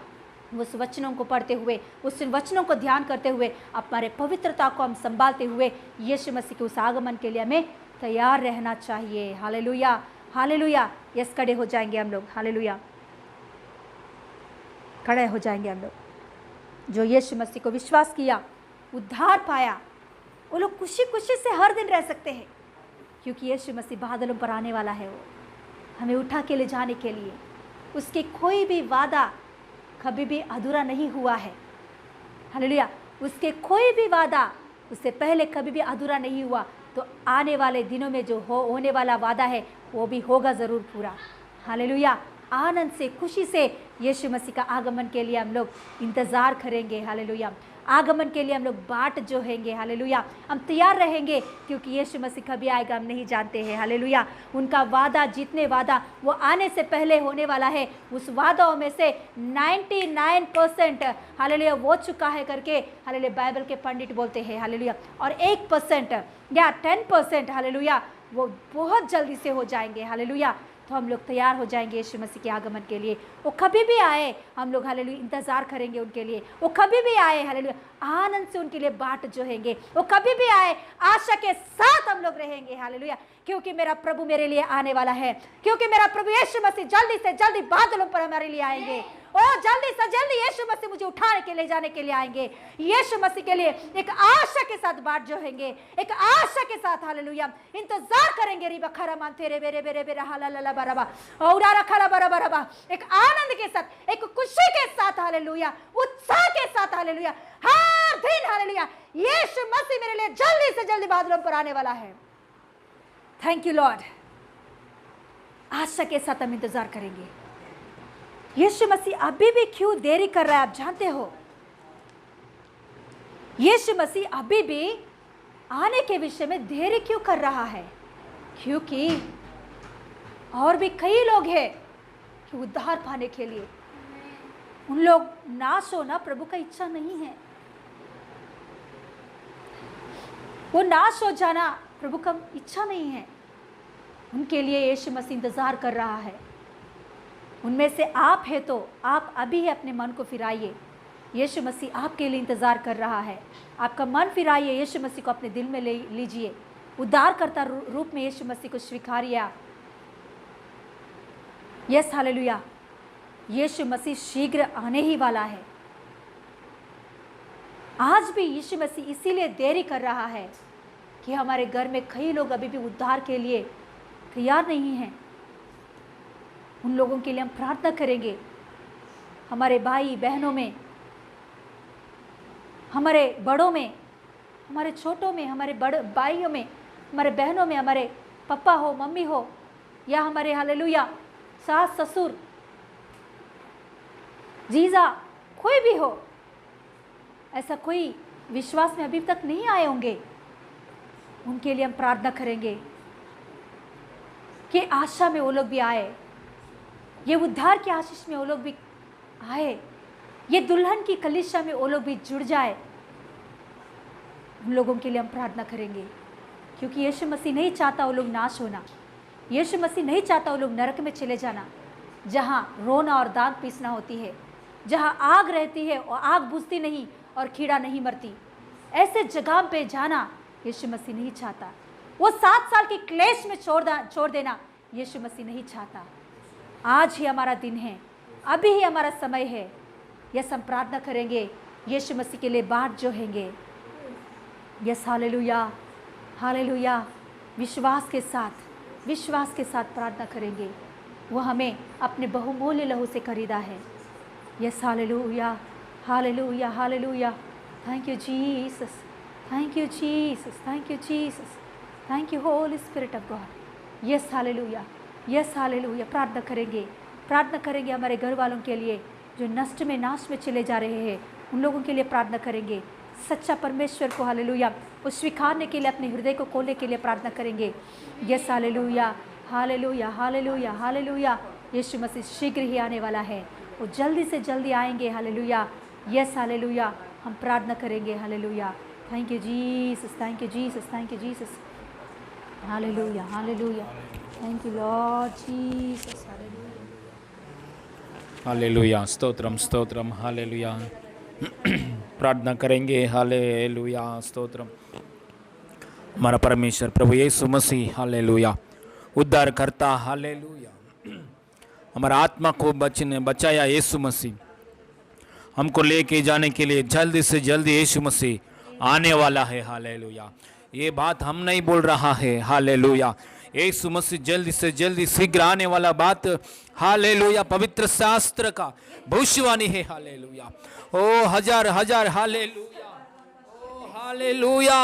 उस वचनों को पढ़ते हुए, उस वचनों को ध्यान करते हुए, हमारे पवित्रता को हम संभालते हुए यीशु मसीह के उस आगमन के लिए हमें तैयार रहना चाहिए। Hallelujah hallelujah. यस, खड़े हो जाएंगे हम लोग। हालेलुया, खड़े हो जाएंगे हम लोग। जो यीशु मसीह को विश्वास किया, उद्धार पाया, वो लोग खुशी खुशी से हर दिन रह सकते हैं, क्योंकि यीशु मसीह बादलों पर आने वाला है। वो हमें उठा के ले जाने के लिए, उसके कोई भी वादा कभी भी अधूरा नहीं हुआ है। हालेलुया, उसके कोई भी वादा उससे पहले कभी भी अधूरा नहीं हुआ। तो आने वाले दिनों में जो होने वाला वादा है वो भी होगा ज़रूर पूरा। हालेलुया, आनंद से, खुशी से यीशु मसीह का आगमन के लिए हम लोग इंतज़ार करेंगे। हालेलुया। आगमन के लिए हम लोग बाट जोहेंगे। हालेलुया। हम तैयार रहेंगे क्योंकि यीशु मसीह कभी आएगा हम नहीं जानते हैं। हालेलुया। उनका वादा, जितने वादा वो आने से पहले होने वाला है, उस वादों में से 99% हालेलुया हो चुका है करके हालेलुया बाइबल के पंडित बोलते हैं। हालेलुया। और 1% या 10% हालेलुया वो बहुत जल्दी से हो जाएंगे। हालेलुया। तो हम लोग तैयार हो जाएंगे यीशु मसीह के आगमन के लिए। वो कभी भी आए हम लोग हालेलुया इंतज़ार करेंगे उनके लिए। वो कभी भी आए हालेलुया आनंद से उनके लिए बाट जोहेंगे। वो कभी भी आए आशा के साथ हम लोग रहेंगे। हालेलुया। क्योंकि मेरा प्रभु मेरे लिए आने वाला है, क्योंकि मेरा प्रभु यीशु मसीह जल्दी से जल्दी बादलों पर हमारे लिए आएंगे। और जल्दी से जल्दी यीशु मसीह मुझे उठाने के ले जाने के लिए आएंगे। यीशु मसीह के लिए एक आशा के साथ बाट जोहेंगे, एक आशा के साथ हालेलुया इंतजार करेंगे। रिबा खरा मान तेरे बेरे बेरे बेरे हालाला बराबा औरा खरा बराबा, एक आनंद के साथ, एक खुशी के साथ हालेलुया, उत्साह के साथ हालेलुया हर दिन हालेलुया यीशु मसीह मेरे लिए जल्दी से जल्दी बादलों पर आने वाला है। Thank you Lord. आशा के साथ हम इंतजार करेंगे। यीशु मसीह अभी भी क्यों देरी कर रहा है आप जानते हो? यीशु मसीह अभी भी आने के विषय में देरी क्यों कर रहा है? क्योंकि और भी कई लोग हैं कि उद्धार पाने के लिए उन लोग नाश होना प्रभु का इच्छा नहीं है। वो नाश हो जाना प्रभु का इच्छा नहीं है। उनके लिए यीशु मसीह इंतजार कर रहा है। उनमें से आप है तो आप अभी ही अपने मन को फिराइए। यीशु मसीह आपके लिए इंतज़ार कर रहा है। आपका मन फिराइए, यीशु मसीह को अपने दिल में ले लीजिए। उद्धारकर्ता रूप में यीशु मसीह को स्वीकारिए आप। Yes hallelujah. यीशु मसीह शीघ्र आने ही वाला है। आज भी यीशु मसीह इसीलिए देरी कर रहा है कि हमारे घर में कई लोग अभी भी उद्धार के लिए तैयार नहीं हैं। उन लोगों के लिए हम प्रार्थना करेंगे। हमारे भाई बहनों में, हमारे बड़ों में, हमारे छोटों में, हमारे बड़े भाइयों में, हमारे बहनों में, हमारे पापा हो, मम्मी हो, या हमारे हालेलुया सास ससुर, जीजा, कोई भी हो, ऐसा कोई विश्वास में अभी तक नहीं आए होंगे, उनके लिए हम प्रार्थना करेंगे कि आशा में वो लोग भी आए, ये उद्धार की आशीष में वो लोग भी आए, ये दुल्हन की कलीसिया में वो लोग भी जुड़ जाए। उन लोगों के लिए हम प्रार्थना करेंगे क्योंकि यीशु मसीह नहीं चाहता वो लोग नाश होना। यीशु मसीह नहीं चाहता वो लोग नरक में चले जाना, जहाँ रोना और दांत पीसना होती है, जहाँ आग रहती है और आग बुझती नहीं और कीड़ा नहीं मरती। ऐसे जगह पे जाना यीशु मसीह नहीं चाहता। वो 7 साल की क्लेश में छोड़ देना यीशु मसीह नहीं चाहता। आज ही हमारा दिन है, अभी ही हमारा समय है। यस, हम प्रार्थना करेंगे, यीशु मसीह के लिए बाट जोहेंगे। Yes hallelujah, hallelujah. विश्वास के साथ प्रार्थना करेंगे। वो हमें अपने बहुमूल्य लहू से खरीदा है। Yes hallelujah, hallelujah, hallelujah. Thank you Jesus, thank you Jesus, thank you Jesus, thank you Holi spirit of God. Yes hallelujah, yes hallelujah. प्रार्थना करेंगे हमारे घर वालों के लिए जो नष्ट में, नाश में चले जा रहे हैं। उन लोगों के लिए प्रार्थना करेंगे। सच्चा परमेश्वर को हालेलुया वो स्वीकारने के लिए, अपने हृदय को खोलने के लिए प्रार्थना करेंगे। Yes hallelujah, hallelujah, hallelujah, hallelujah. यीशु मसीह शीघ्र ही आने वाला है, वो जल्दी से जल्दी आएंगे। Hallelujah, yes hallelujah. हम प्रार्थना करेंगे। Hallelujah. Thank you Jesus, thank you Jesus, thank you Jesus. Hallelujah, hallelujah. Thank you Lord Jesus. Hallelujah, stotram stotram, hallelujah. प्रार्थना करेंगे। हालेलुया, स्तोत्रम। हमारा परमेश्वर प्रभु यीशु मसीह हालेलुया उद्धार करता, हालेलुया। हमारा आत्मा को बचाया यीशु मसीह, हमको लेके जाने के लिए जल्दी से जल्दी यीशु मसीह आने वाला है। हालेलुया। ये बात हम नहीं बोल रहा है। हालेलुया। यीशु मसीह जल्दी से जल्दी शीघ्र आने वाला बात हालेलुया पवित्र शास्त्र का भविष्यवाणी है। हालेलुया। ओ हजार हजार हालेलुया, ओ हालेलुया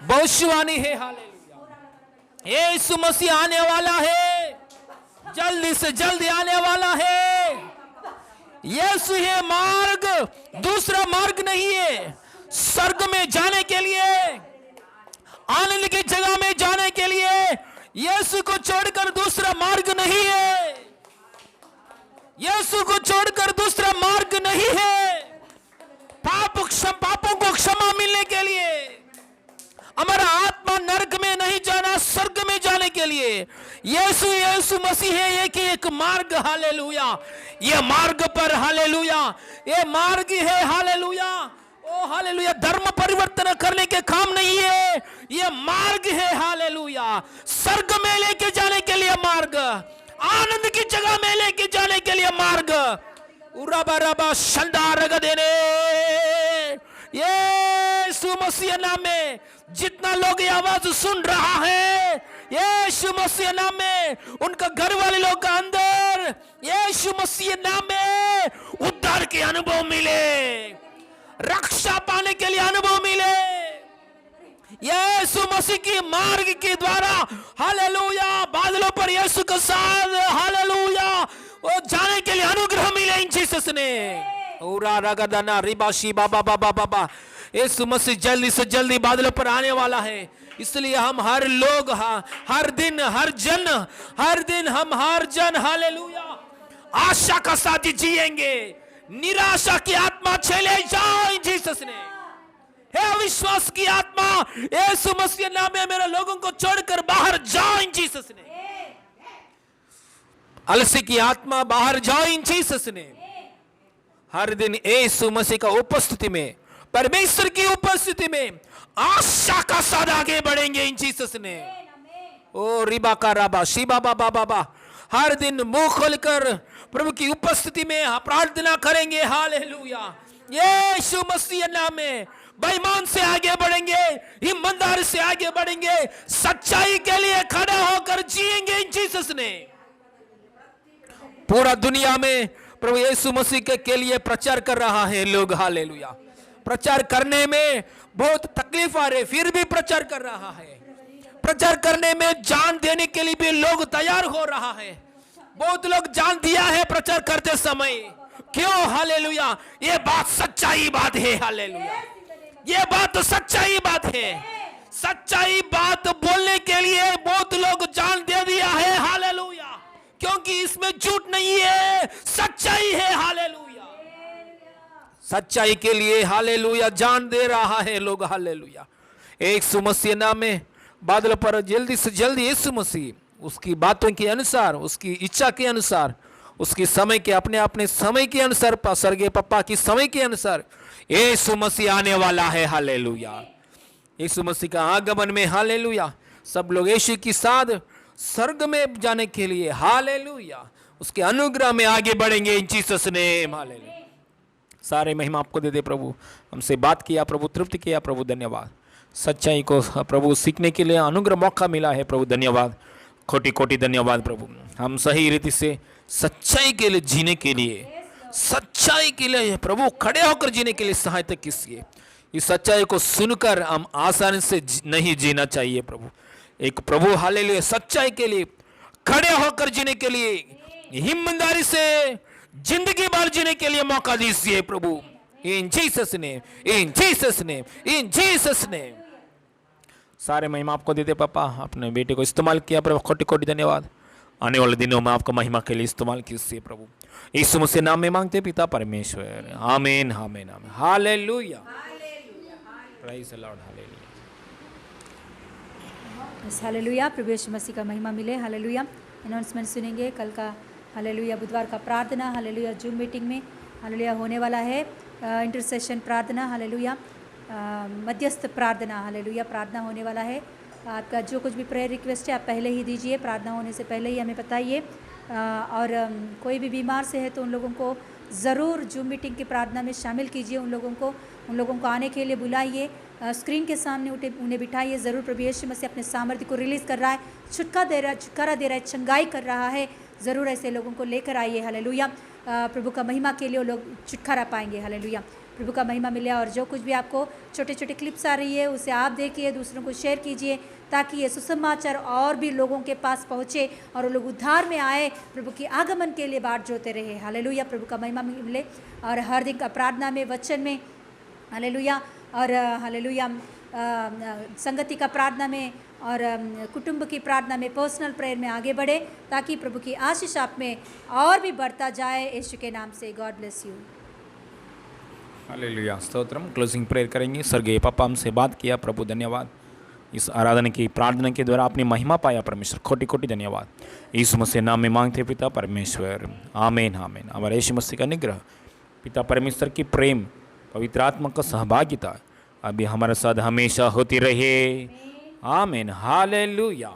भविष्यवाणी है। हालेलुया। यीशु मसीह आने वाला है। जल्दी से जल्दी आने वाला है। यीशु है मार्ग, दूसरा मार्ग नहीं है। स्वर्ग में जाने के लिए, आनंद की जगह में जाने के लिए यीशु को छोड़कर दूसरा मार्ग नहीं है। यीशु को छोड़कर दूसरा मार्ग नहीं है। पापों को क्षमा मिलने के लिए, हमारा आत्मा नरक में नहीं जाना, स्वर्ग में जाने के लिए यीशु मसीह है एक मार्ग। हालेलुया। ये मार्ग पर हालेलुया, ये मार्ग है। हालेलुया, ओ हालेलुया। धर्म परिवर्तन करने के काम नहीं है, ये मार्ग है। हालेलुया। स्वर्ग में लेके जाने के लिए मार्ग, आनंद की जगह में लेके जाने के लिए मार्ग। उराबा रबा शंदारग देने यीशु मसीह नाम में जितना लोग ये आवाज सुन रहा है, यीशु मसीह नाम में उनका घर वाले लोग का अंदर यीशु मसीह नाम में उद्धार के अनुभव मिले, रक्षा पाने के लिए अनुभव मिले। यीशु मसीह की मार्ग के द्वारा हालेलुया, बादलों पर यीशु के साथ हालेलुया वो जाने के लिए अनुग्रह मिले इन जीसस ने। उरा रगदना रिबाशी बाबा बाबा बाबा। यीशु मसीह जल्दी से जल्दी बादलों पर आने वाला है। इसलिए हम हर लोग हर दिन हम हर जन हालेलुया आशा का साथ जिएंगे। निराशा की आत्मा चले जाओ इन जीसस ने। हे विश्वास की आत्मा, यीशु मसीह नाम में मेरे लोगों को छोड़कर बाहर जाओ इन जीसस ने। आलस्य की आत्मा बाहर जाओ इन जीसस ने। हर दिन यीशु मसीह का उपस्थिति में, परमेश्वर की उपस्थिति में आशा का साथ आगे बढ़ेंगे इन जीसस ने। ओ रिबा का राबा शिबा बाबा बाबा। हर दिन मुंह खोलकर प्रभु की उपस्थिति में प्रार्थना करेंगे। हालेलुया। यीशु मसीह नाम में बेईमान से आगे बढ़ेंगे, ईमानदारी से आगे बढ़ेंगे, सच्चाई के लिए खड़ा होकर जिएंगे इन जीसस ने। पूरा दुनिया में प्रभु यीशु मसीह के लिए प्रचार कर रहा है लोग। हालेलुया। प्रचार करने में बहुत तकलीफ आ रही, फिर भी प्रचार कर रहा है। प्रचार करने में जान देने के लिए भी लोग तैयार हो रहा है। बहुत लोग जान दिया है प्रचार करते समय। क्यों? हालेलुया। ये बात सच्चाई बात है। हालेलुया। ये बात तो सच्चाई बात है। सच्चाई बात बोलने के लिए बहुत लोग जान दे दिया है। हालेलुया। क्योंकि इसमें झूठ नहीं है, सच्चाई है। हालेलुया। सच्चाई के लिए हालेलुया जान दे रहा है लोग। हालेलुया। यीशु मसीह नाम में बादल पर जल्दी से जल्दी यीशु मसीह उसकी बातों के अनुसार, उसकी इच्छा के अनुसार, उसकी समय के अपने समय के अनुसार, स्वर्गीय पप्पा की समय के अनुसार यीशु मसीह आने वाला है। हालेलुया। यीशु मसीह का आगमन में हालेलुया सब लोग यीशु के साथ स्वर्ग में जाने के लिए हालेलुया उसके अनुग्रह में आगे बढ़ेंगे इन जीसस नेम। हालेलुया। सारे महिमा आपको दे दे प्रभु। हमसे बात किया प्रभु, तृप्ति किया प्रभु, धन्यवाद। सच्चाई को प्रभु सीखने के लिए अनुग्रह मौका मिला है प्रभु, धन्यवाद। कोटि कोटि धन्यवाद प्रभु। हम सही रीति से सच्चाई के लिए जीने के लिए, सच्चाई के लिए प्रभु खड़े होकर जीने के लिए सहायता कीजिए। इस सच्चाई को सुनकर हम आसानी से नहीं जीना चाहिए प्रभु। एक प्रभु हालेलुया सच्चाई के लिए खड़े होकर जीने के लिए, ईमानदारी से जिंदगी भर जीने के लिए मौका दीजिए प्रभु। In Jesus name, in Jesus name, in Jesus name. सारे महिमा आपको देते पापा। अपने बेटे को इस्तेमाल किया प्रभु, कोटि कोटि धन्यवाद। आने वाले दिनों में आपका महिमा के लिए इस्तेमाल कीजिए प्रभु। यीशु मसीह नाम में मांगते पिता परमेश्वर, आमीन आमीन आमीन। Hallelujah. Praise the Lord. Hallelujah. Hallelujah. प्रभु यीशु मसीह का महिमा मिले। हालेलुया। अनाउंसमेंट सुनेंगे कल का। हालेलुया। बुधवार का प्रार्थना हालेलुया जूम मीटिंग में हालेलुया होने वाला है। इंटरसेशन प्रार्थना हालेलुया, मध्यस्थ प्रार्थना हालेलुया प्रार्थना होने वाला है। आपका जो कुछ भी प्रेयर रिक्वेस्ट है आप पहले ही दीजिए, प्रार्थना होने से पहले ही हमें बताइए। और कोई भी बीमार से है तो उन लोगों को ज़रूर जूम मीटिंग की प्रार्थना में शामिल कीजिए। उन लोगों को आने के लिए बुलाइए, स्क्रीन के सामने उन्हें बिठाइए। ज़रूर प्रभु यीशु मसीह अपने सामर्थ्य को रिलीज़ कर रहा है, छुटकारा दे रहा है, चंगाई कर रहा है। ज़रूर ऐसे लोगों को लेकर आइए। हालेलुया। प्रभु का महिमा के लिए वो लोग छुटकारा पाएंगे। हालेलुया। प्रभु का महिमा मिले। और जो कुछ भी आपको छोटे छोटे क्लिप्स आ रही है उसे आप देखिए, दूसरों को शेयर कीजिए, ताकि ये सुसमाचार और भी लोगों के पास पहुँचे और वो लोग उद्धार में आए, प्रभु की आगमन के लिए बाट जोते रहे। हालेलुया, प्रभु का महिमा मिले। और हर दिन का प्रार्थना में, वचन में, हालेलुया, और हालेलुया संगति का प्रार्थना में और कुटुंब की प्रार्थना में, पर्सनल प्रेयर में आगे बढ़े, ताकि प्रभु की आशीष आप में और भी बढ़ता जाए। यीशु के नाम से God bless you. Hallelujah, stotram. Closing prayer करेंगे। स्वर्गीय पापा, हमसे बात किया प्रभु, धन्यवाद। इस आराधना की प्रार्थना के द्वारा आपने महिमा पाया परमेश्वर, कोटि कोटि धन्यवाद। यीशु मसीह नाम में मांगते पिता परमेश्वर, आमीन आमीन। हमारे यीशु मसीह का निग्रह, पिता परमेश्वर की प्रेम, पवित्र आत्मा का सहभागिता अभी हमारे साथ हमेशा होती रहे। आमीन, hallelujah.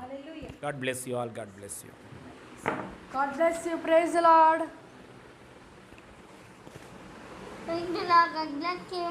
God bless you all, God bless you. God bless you. Praise the Lord. Thank you, Lord. God bless you.